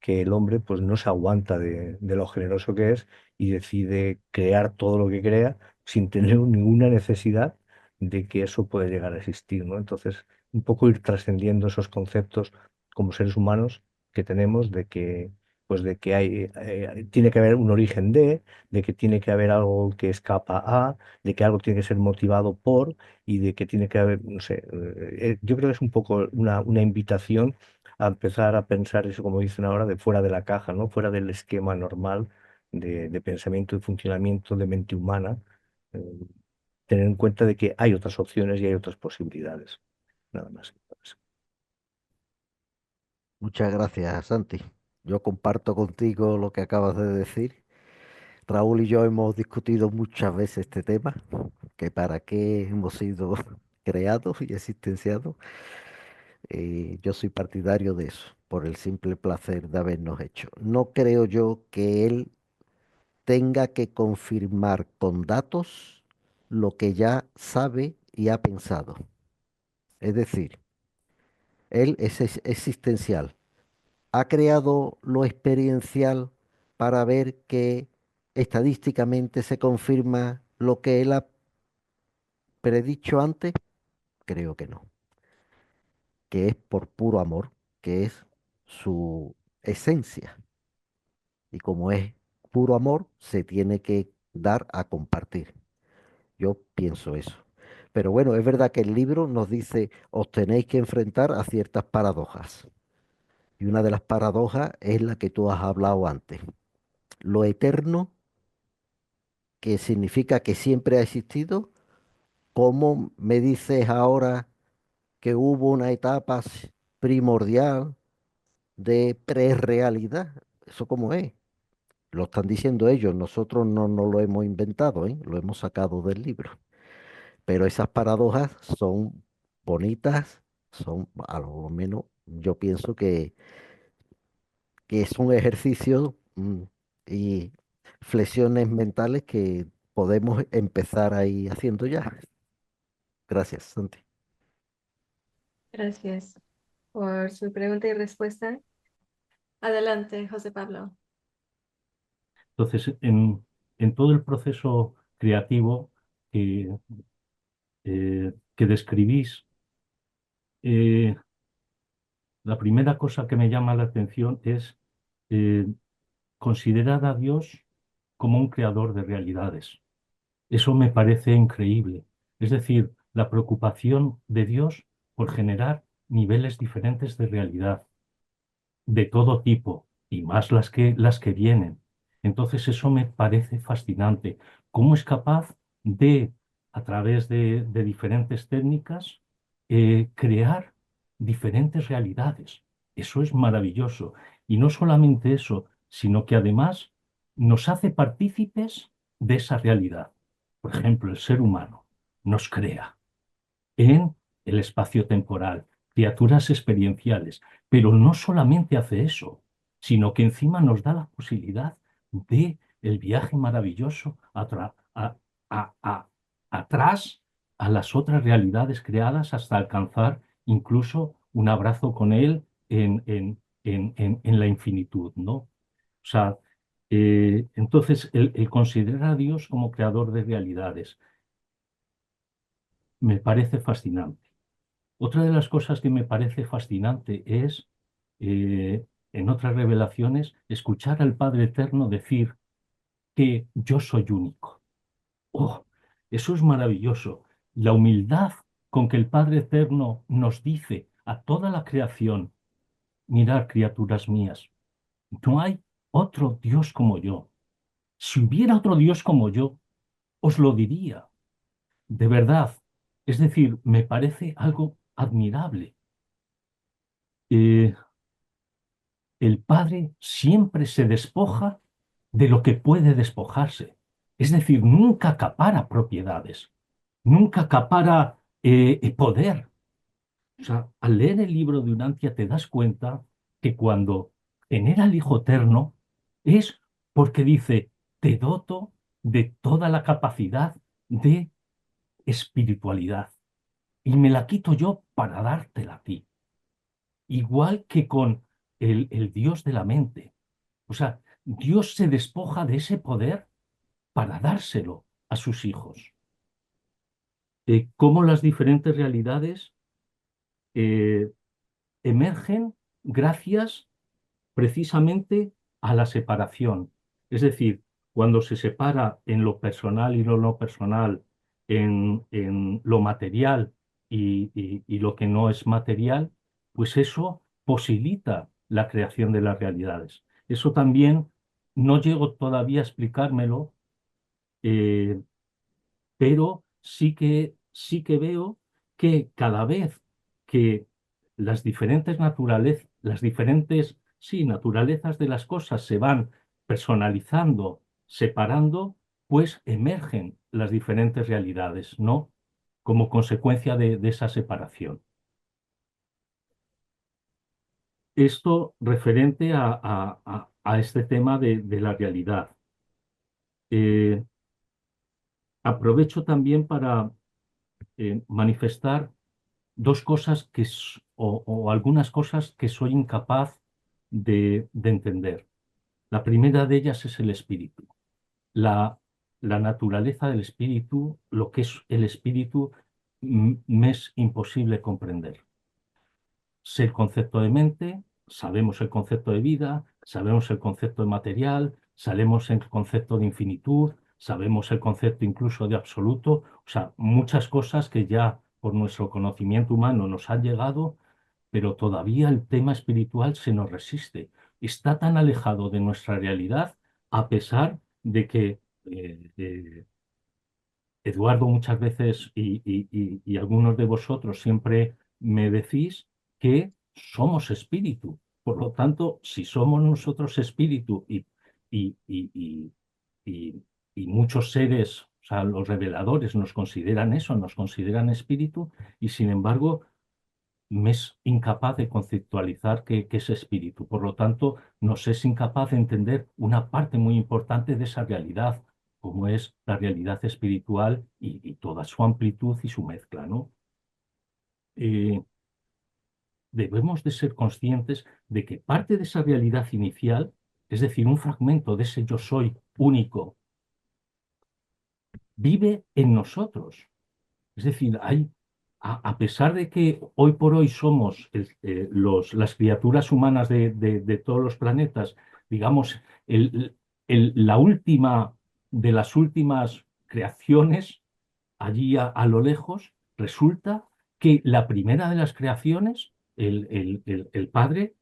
G: que el hombre pues no se aguanta de lo generoso que es y decide crear todo lo que crea sin tener ninguna necesidad de que eso pueda llegar a existir, ¿no? Entonces, un poco ir trascendiendo esos conceptos como seres humanos que tenemos de que tiene que haber un origen de que tiene que haber algo que escapa a, de que algo tiene que ser motivado por y de que tiene que haber, no sé, yo creo que es un poco una invitación a empezar a pensar eso, como dicen ahora, de fuera de la caja, ¿no? Fuera del esquema normal de pensamiento y funcionamiento de mente humana. eh, Tener en cuenta de que hay otras opciones y hay otras posibilidades. Nada más.
B: Muchas gracias, Santi. Yo comparto contigo lo que acabas de decir. Raúl y yo hemos discutido muchas veces este tema, que para qué hemos sido creados y existenciados. Yo soy partidario de eso, por el simple placer de habernos hecho. No creo yo que él tenga que confirmar con datos lo que ya sabe y ha pensado. Es decir, él es existencial. Ha creado lo experiencial para ver que estadísticamente se confirma lo que él ha predicho antes. Creo que no. Que es por puro amor, que es su esencia. Y como es puro amor, se tiene que dar a compartir. Yo pienso eso. Pero bueno, es verdad que el libro nos dice, os tenéis que enfrentar a ciertas paradojas. Y una de las paradojas es la que tú has hablado antes. Lo eterno, que significa que siempre ha existido. ¿Cómo me dices ahora que hubo una etapa primordial de prerrealidad? ¿Eso cómo es? Lo están diciendo ellos, nosotros no lo hemos inventado, ¿eh? Lo hemos sacado del libro. Pero esas paradojas son bonitas, son, a lo menos yo pienso que es un ejercicio y flexiones mentales que podemos empezar ahí haciendo ya. Gracias, Santi.
C: Gracias por su pregunta y respuesta. Adelante, José Pablo.
G: Entonces, en todo el proceso creativo que describís, la primera cosa que me llama la atención es eh, considerar a Dios como un creador de realidades. Eso me parece increíble. Es decir, la preocupación de Dios por generar niveles diferentes de realidad, de todo tipo, y más las que vienen. Entonces eso me parece fascinante. ¿Cómo es capaz de, a través de diferentes técnicas, crear diferentes realidades? Eso es maravilloso. Y no solamente eso, sino que además nos hace partícipes de esa realidad. Por ejemplo, el ser humano nos crea en el espacio temporal, criaturas experienciales, pero no solamente hace eso, sino que encima nos da la posibilidad de el viaje maravilloso atrás a las otras realidades creadas hasta alcanzar incluso un abrazo con él en la infinitud, ¿no? O sea, entonces el considerar a Dios como creador de realidades me parece fascinante. Otra de las cosas que me parece fascinante es, en otras revelaciones, escuchar al Padre Eterno decir que yo soy único. ¡Oh! Eso es maravilloso. La humildad con que el Padre Eterno nos dice a toda la creación, mirad, criaturas mías, no hay otro Dios como yo. Si hubiera otro Dios como yo, os lo diría. De verdad. Es decir, me parece algo admirable. El Padre siempre se despoja de lo que puede despojarse. Es decir, nunca acapara propiedades, nunca acapara poder. O sea, al leer el libro de Urantia te das cuenta que cuando genera el Hijo Eterno es porque dice, te doto de toda la capacidad de espiritualidad y me la quito yo para dártela a ti. Igual que con el Dios de la mente. O sea, Dios se despoja de ese poder para dárselo a sus hijos. Cómo las diferentes realidades emergen gracias precisamente a la separación. Es decir, cuando se separa en lo personal y lo no personal, en lo material y lo que no es material, pues eso posibilita la creación de las realidades. Eso también no llego todavía a explicármelo, eh, pero sí que veo que cada vez que las diferentes naturalezas de las cosas se van personalizando, separando, pues emergen las diferentes realidades, ¿no? Como consecuencia de esa separación. esto referente a este tema de la realidad. Aprovecho también para manifestar dos cosas o algunas cosas que soy incapaz de entender. La primera de ellas es el espíritu. La naturaleza del espíritu, lo que es el espíritu, me es imposible comprender. Sé el concepto de mente, sabemos el concepto de vida, sabemos el concepto de material, sabemos el concepto de infinitud, sabemos el concepto incluso de absoluto, o sea, muchas cosas que ya por nuestro conocimiento humano nos han llegado, pero todavía el tema espiritual se nos resiste. Está tan alejado de nuestra realidad, a pesar de que Eduardo muchas veces y algunos de vosotros siempre me decís que somos espíritu. Por lo tanto, si somos nosotros espíritu y, y- y- y muchos seres, o sea, los reveladores nos consideran eso, nos consideran espíritu, y sin embargo me es incapaz de conceptualizar qué es espíritu. Por lo tanto, nos es incapaz de entender una parte muy importante de esa realidad, como es la realidad espiritual y toda su amplitud y su mezcla, ¿no? Debemos de ser conscientes de que parte de esa realidad inicial, es decir, un fragmento de ese yo soy único, vive en nosotros. Es decir, a pesar de que hoy por hoy somos las criaturas humanas de todos los planetas, digamos, la última de las últimas creaciones, allí a lo lejos, resulta que la primera de las creaciones, el Padre,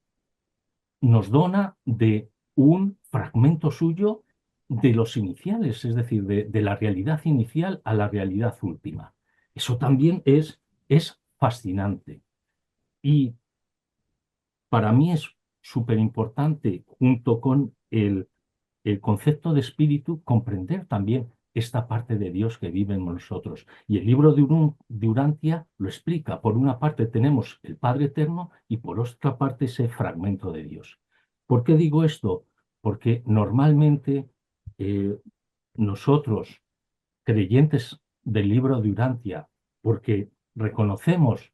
G: nos dona de un fragmento suyo de los iniciales, es decir, de la realidad inicial a la realidad última. Eso también es fascinante. Y para mí es súper importante, junto con el concepto de espíritu, comprender también esta parte de Dios que vive en nosotros. Y el libro de Urantia lo explica. Por una parte tenemos el Padre Eterno y por otra parte ese fragmento de Dios. ¿Por qué digo esto? Porque normalmente nosotros, creyentes del libro de Urantia, porque reconocemos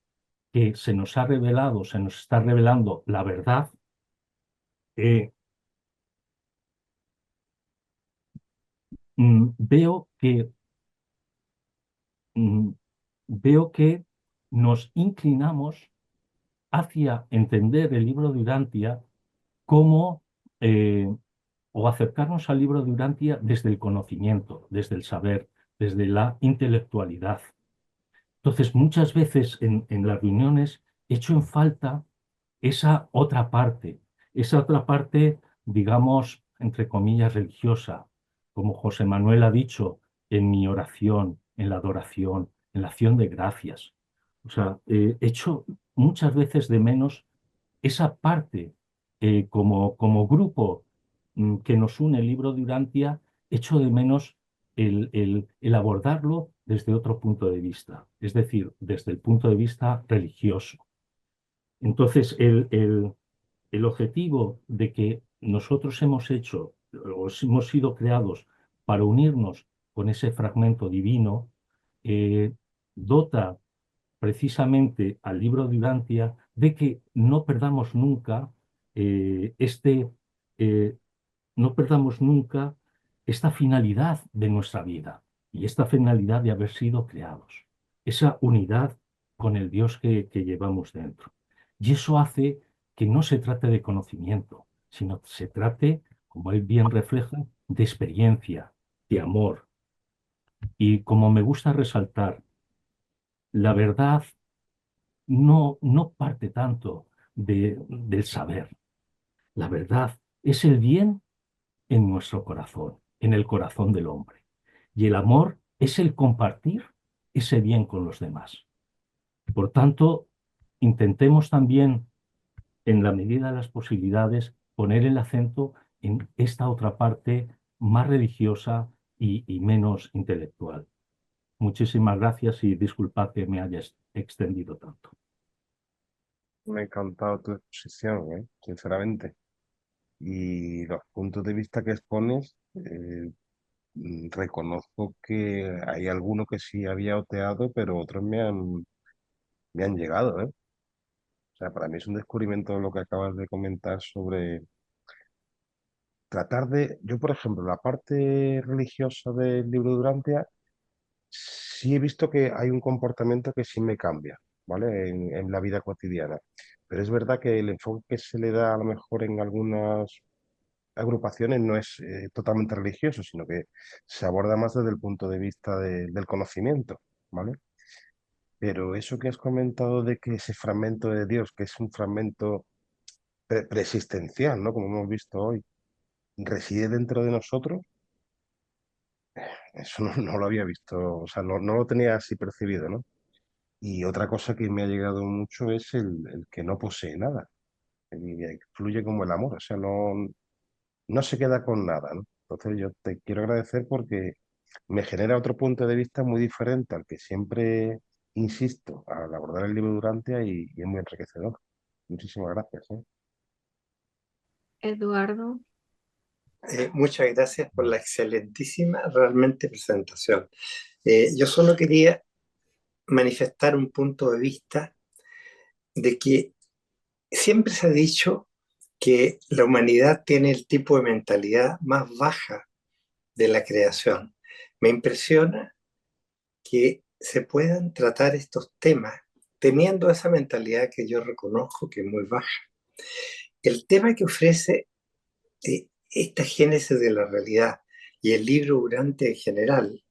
G: que se nos ha revelado, se nos está revelando la verdad, eh, mm, veo que mm, veo que nos inclinamos hacia entender el libro de Urantia como, o acercarnos al libro de Urantia desde el conocimiento, desde el saber, desde la intelectualidad. Entonces, muchas veces en las reuniones echo en falta esa otra parte, digamos, entre comillas, religiosa, como José Manuel ha dicho, en mi oración, en la adoración, en la acción de gracias. O sea, echo muchas veces de menos esa parte como grupo que nos une el libro de Urantia, echo de menos el abordarlo desde otro punto de vista, es decir, desde el punto de vista religioso. Entonces, el objetivo de que nosotros hemos hecho o hemos sido creados para unirnos con ese fragmento divino, dota precisamente al libro de Urantia de que no perdamos nunca eh, este, eh, no perdamos nunca esta finalidad de nuestra vida y esta finalidad de haber sido creados, esa unidad con el Dios que llevamos dentro. Y eso hace que no se trate de conocimiento, sino que se trate, como él bien refleja, de experiencia, de amor. Y como me gusta resaltar, la verdad no parte tanto del saber. La verdad es el bien en nuestro corazón, en el corazón del hombre. Y el amor es el compartir ese bien con los demás. Por tanto, intentemos también, en la medida de las posibilidades, poner el acento en esta otra parte más religiosa y menos intelectual. Muchísimas gracias y disculpad que me haya extendido tanto.
A: Me ha encantado tu exposición, sinceramente. Y los puntos de vista que expones, reconozco que hay algunos que sí había oteado, pero otros me han llegado, ¿eh? O sea, para mí es un descubrimiento lo que acabas de comentar sobre tratar de... Yo, por ejemplo, la parte religiosa del libro de Durantia, sí he visto que hay un comportamiento que sí me cambia, ¿vale? En la vida cotidiana. Pero es verdad que el enfoque que se le da a lo mejor en algunas agrupaciones no es totalmente religioso, sino que se aborda más desde el punto de vista del conocimiento, ¿vale? Pero eso que has comentado de que ese fragmento de Dios, que es un fragmento preexistencial, ¿no? Como hemos visto hoy, reside dentro de nosotros, eso no lo había visto, o sea, no lo tenía así percibido, ¿no? Y otra cosa que me ha llegado mucho es el que no posee nada, y fluye como el amor, o sea, no se queda con nada, ¿no? Entonces yo te quiero agradecer porque me genera otro punto de vista muy diferente al que siempre insisto al abordar el libro Durantia y es muy enriquecedor. Muchísimas gracias, ¿eh?
C: Eduardo,
L: Muchas gracias por la excelentísima realmente presentación. Yo solo quería manifestar un punto de vista de que siempre se ha dicho que la humanidad tiene el tipo de mentalidad más baja de la creación. Me impresiona que se puedan tratar estos temas teniendo esa mentalidad que yo reconozco que es muy baja. El tema que ofrece esta génesis de la realidad y el libro Durante en general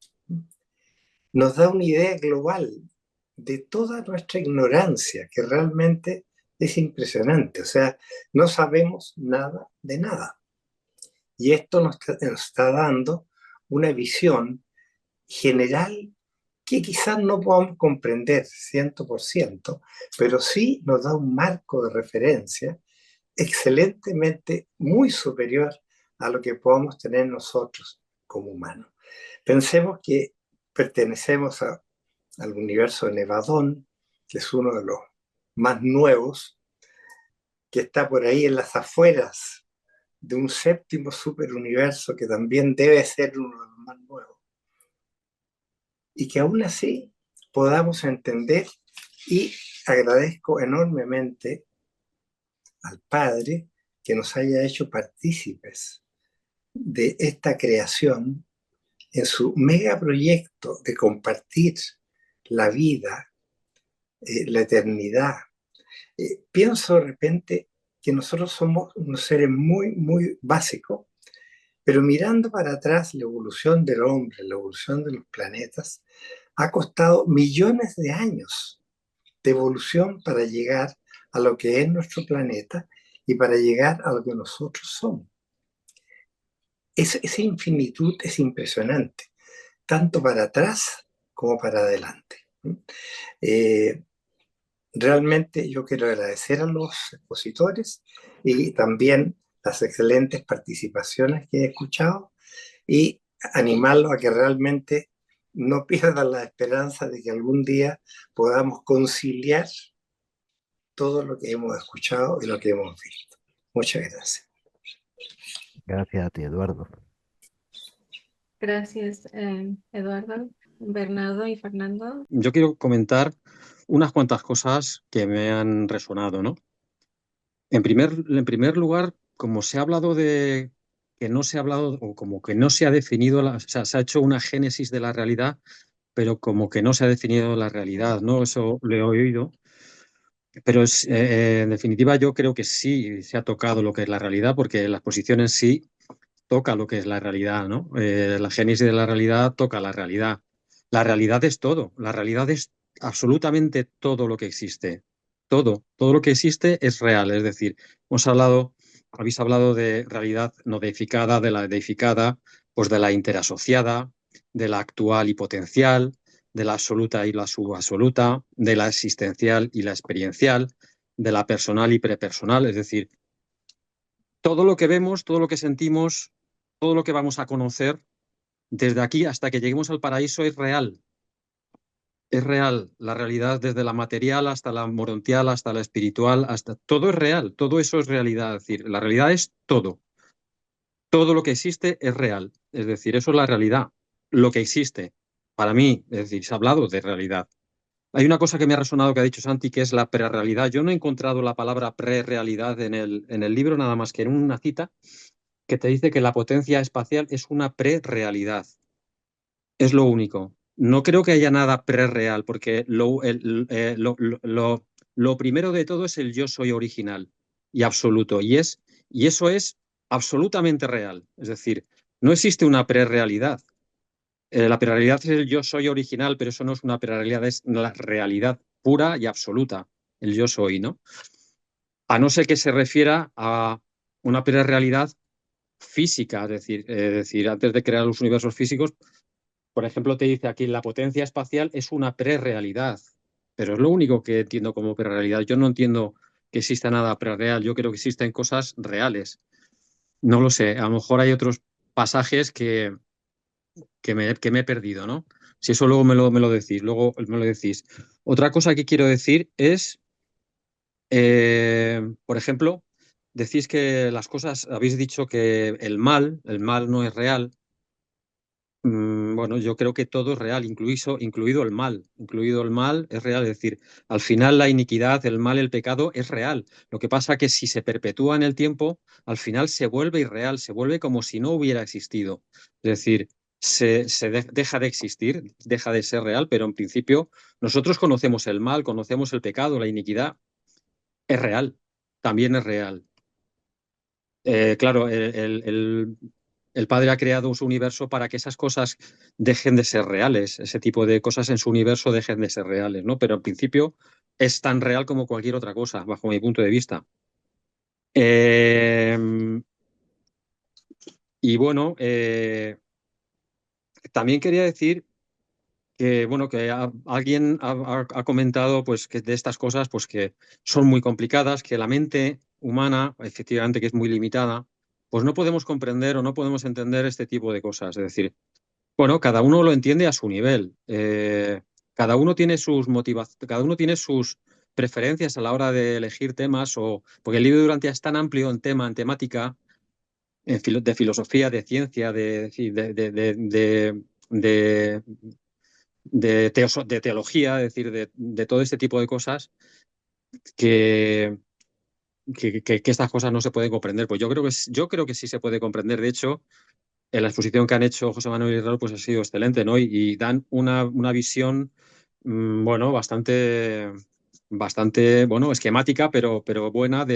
L: nos da una idea global de toda nuestra ignorancia, que realmente es impresionante. O sea, no sabemos nada de nada. Y esto nos está dando una visión general que quizás no podamos comprender 100%, pero sí nos da un marco de referencia excelentemente muy superior a lo que podamos tener nosotros como humanos. Pensemos que pertenecemos al universo de Nevadón, que es uno de los más nuevos, que está por ahí en las afueras de un séptimo superuniverso que también debe ser uno de los más nuevos. Y que aún así podamos entender, y agradezco enormemente al Padre que nos haya hecho partícipes de esta creación en su megaproyecto de compartir la vida, la eternidad. Pienso de repente que nosotros somos unos seres muy, muy básicos, pero mirando para atrás la evolución del hombre, la evolución de los planetas, ha costado millones de años de evolución para llegar a lo que es nuestro planeta y para llegar a lo que nosotros somos. Esa infinitud es impresionante, tanto para atrás como para adelante. Realmente yo quiero agradecer a los expositores y también las excelentes participaciones que he escuchado y animarlos a que realmente no pierdan la esperanza de que algún día podamos conciliar todo lo que hemos escuchado y lo que hemos visto. Muchas gracias.
B: Gracias a ti, Eduardo.
C: gracias, Eduardo, Bernardo y Fernando.
M: Yo quiero comentar unas cuantas cosas que me han resonado, ¿no? En primer lugar, como se ha hablado de que no se ha hablado, o como que no se ha definido, o sea, se ha hecho una génesis de la realidad, pero como que no se ha definido la realidad, ¿no? Eso lo he oído. Pero en definitiva yo creo que sí se ha tocado lo que es la realidad, porque la exposición en sí toca lo que es la realidad, ¿no? La génesis de la realidad toca la realidad. La realidad es todo, la realidad es absolutamente todo lo que existe. Todo lo que existe es real, es decir, habéis hablado de realidad no deificada, de la deificada, pues de la interasociada, de la actual y potencial, de la absoluta y la subabsoluta, de la existencial y la experiencial, de la personal y prepersonal, es decir, todo lo que vemos, todo lo que sentimos, todo lo que vamos a conocer, desde aquí hasta que lleguemos al paraíso es real. es real. La realidad desde la material hasta la morontial, hasta la espiritual, hasta todo es real. Todo eso es realidad. Es decir, la realidad es todo. Todo lo que existe es real. Es decir, eso es la realidad. Lo que existe. Para mí, es decir, se ha hablado de realidad. Hay una cosa que me ha resonado que ha dicho Santi, que es la prerrealidad. Yo no he encontrado la palabra prerrealidad en el libro, nada más que en una cita que te dice que la potencia espacial es una prerrealidad. Es lo único. No creo que haya nada prerreal, porque lo primero de todo es el yo soy original y absoluto. Y eso es absolutamente real. Es decir, no existe una prerrealidad. La prerrealidad es el yo soy original, pero eso no es una prerrealidad, es la realidad pura y absoluta, el yo soy, ¿no? A no ser que se refiera a una prerrealidad física, es decir, antes de crear los universos físicos, por ejemplo, te dice aquí la potencia espacial es una prerrealidad, pero es lo único que entiendo como prerrealidad. Yo no entiendo que exista nada prerreal, yo creo que existen cosas reales. No lo sé, a lo mejor hay otros pasajes que me he perdido, ¿no? Si eso luego me lo decís, luego me lo decís. Otra cosa que quiero decir es, por ejemplo, decís que las cosas, habéis dicho que el mal no es real. Bueno, yo creo que todo es real, incluido el mal. Incluido el mal es real, es decir, al final la iniquidad, el mal, el pecado es real. Lo que pasa es que si se perpetúa en el tiempo, al final se vuelve irreal, se vuelve como si no hubiera existido. Es decir, deja de existir, deja de ser real, pero en principio nosotros conocemos el mal, conocemos el pecado, la iniquidad. Es real, también es real. Claro, el Padre ha creado su universo para que esas cosas dejen de ser reales, ese tipo de cosas en su universo dejen de ser reales, ¿no? Pero en principio es tan real como cualquier otra cosa, bajo mi punto de vista. Y bueno, también quería decir que, bueno, que alguien ha comentado pues, que de estas cosas pues, que son muy complicadas, que la mente humana, efectivamente, que es muy limitada, pues no podemos comprender o no podemos entender este tipo de cosas. Es decir, bueno, cada uno lo entiende a su nivel. Cada uno tiene sus cada uno tiene sus preferencias a la hora de elegir temas, porque el libro de Durantia es tan amplio en temática, de filosofía, de ciencia, de teología, es decir, de todo este tipo de cosas que estas cosas no se pueden comprender. Pues yo creo que sí se puede comprender. De hecho, en la exposición que han hecho José Manuel y Raúl pues ha sido excelente, ¿no? Y dan una visión, bueno, bastante, bueno, esquemática, pero buena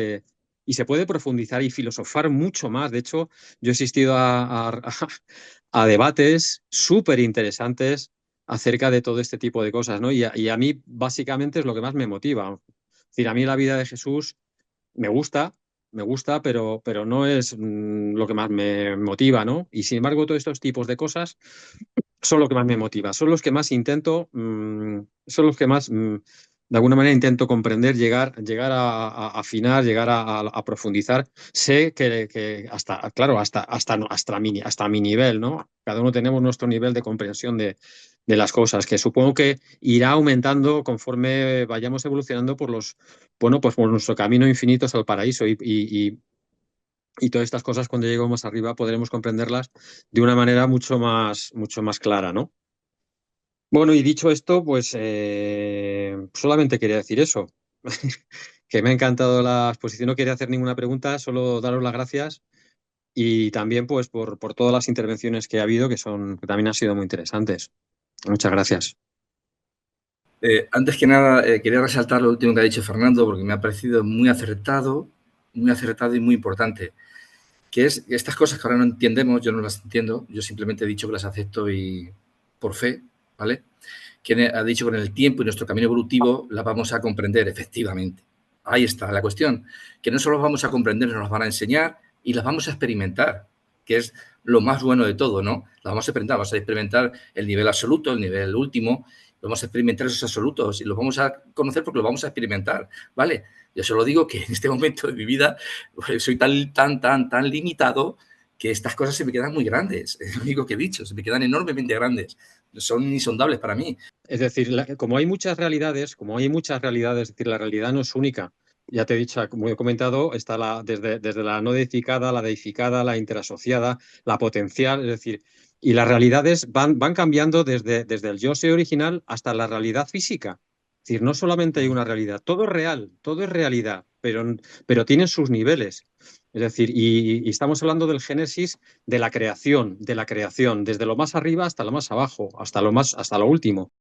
M: y se puede profundizar y filosofar mucho más. De hecho, yo he asistido a debates súper interesantes acerca de todo este tipo de cosas, ¿no? Y a mí, básicamente, es lo que más me motiva. Es decir, a mí la vida de Jesús me gusta, pero no es lo que más me motiva, ¿no? Y sin embargo, todos estos tipos de cosas son lo que más me motiva, son los que más intento, son los que más, de alguna manera, intento comprender, llegar a afinar, llegar a profundizar. Sé que hasta mi nivel, ¿no? Cada uno tenemos nuestro nivel de comprensión de las cosas, que supongo que irá aumentando conforme vayamos evolucionando por por nuestro camino infinito hasta el paraíso y todas estas cosas cuando lleguemos más arriba podremos comprenderlas de una manera mucho más clara, ¿no? Bueno, y dicho esto, pues solamente quería decir eso, que me ha encantado la exposición, no quería hacer ninguna pregunta, solo daros las gracias y también pues por todas las intervenciones que ha habido, que también han sido muy interesantes. Muchas gracias.
H: Antes que nada, quería resaltar lo último que ha dicho Fernando, porque me ha parecido muy acertado y muy importante, que es estas cosas que ahora no entendemos, yo no las entiendo, yo simplemente he dicho que las acepto y por fe, ¿vale? Que ha dicho que con el tiempo y nuestro camino evolutivo las vamos a comprender, efectivamente. Ahí está la cuestión, que no solo las vamos a comprender, nos las van a enseñar y las vamos a experimentar, que es lo más bueno de todo, ¿no? Las vamos a experimentar el nivel absoluto, el nivel último, vamos a experimentar esos absolutos y los vamos a conocer porque los vamos a experimentar, ¿vale? Yo solo digo que en este momento de mi vida pues, soy tan limitado que estas cosas se me quedan muy grandes, es lo único que he dicho, se me quedan enormemente grandes, son insondables para mí.
M: Es decir, como hay muchas realidades, es decir, la realidad no es única. Ya te he dicho, como he comentado, está desde la no deificada, la deificada, la interasociada, la potencial, es decir, y las realidades van cambiando desde el yo soy original hasta la realidad física. Es decir, no solamente hay una realidad, todo es real, todo es realidad, pero tiene sus niveles. Es decir, y estamos hablando del génesis de la creación, desde lo más arriba hasta lo más abajo, hasta lo último.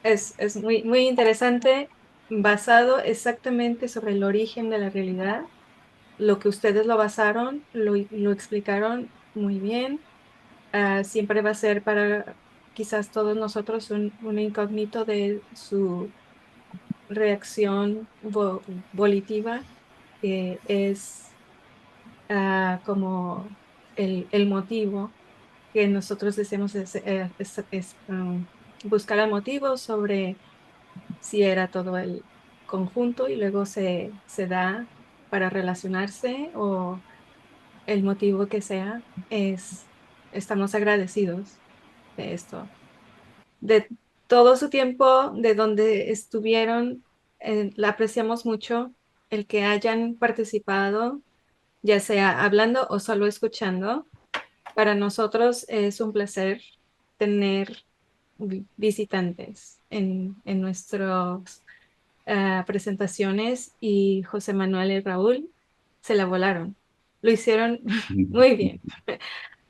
C: Es muy, muy interesante, basado exactamente sobre el origen de la realidad. Lo que ustedes lo basaron, lo explicaron muy bien. Siempre va a ser para quizás todos nosotros un incógnito de su reacción volitiva, que es como el motivo que nosotros deseamos buscar el motivo sobre si era todo el conjunto y luego se da para relacionarse, o el motivo que sea, estamos agradecidos de esto, de todo su tiempo, de donde estuvieron. La apreciamos mucho el que hayan participado, ya sea hablando o solo escuchando. Para nosotros es un placer tener visitantes en nuestras presentaciones, y José Manuel y Raúl se la volaron. Lo hicieron muy bien.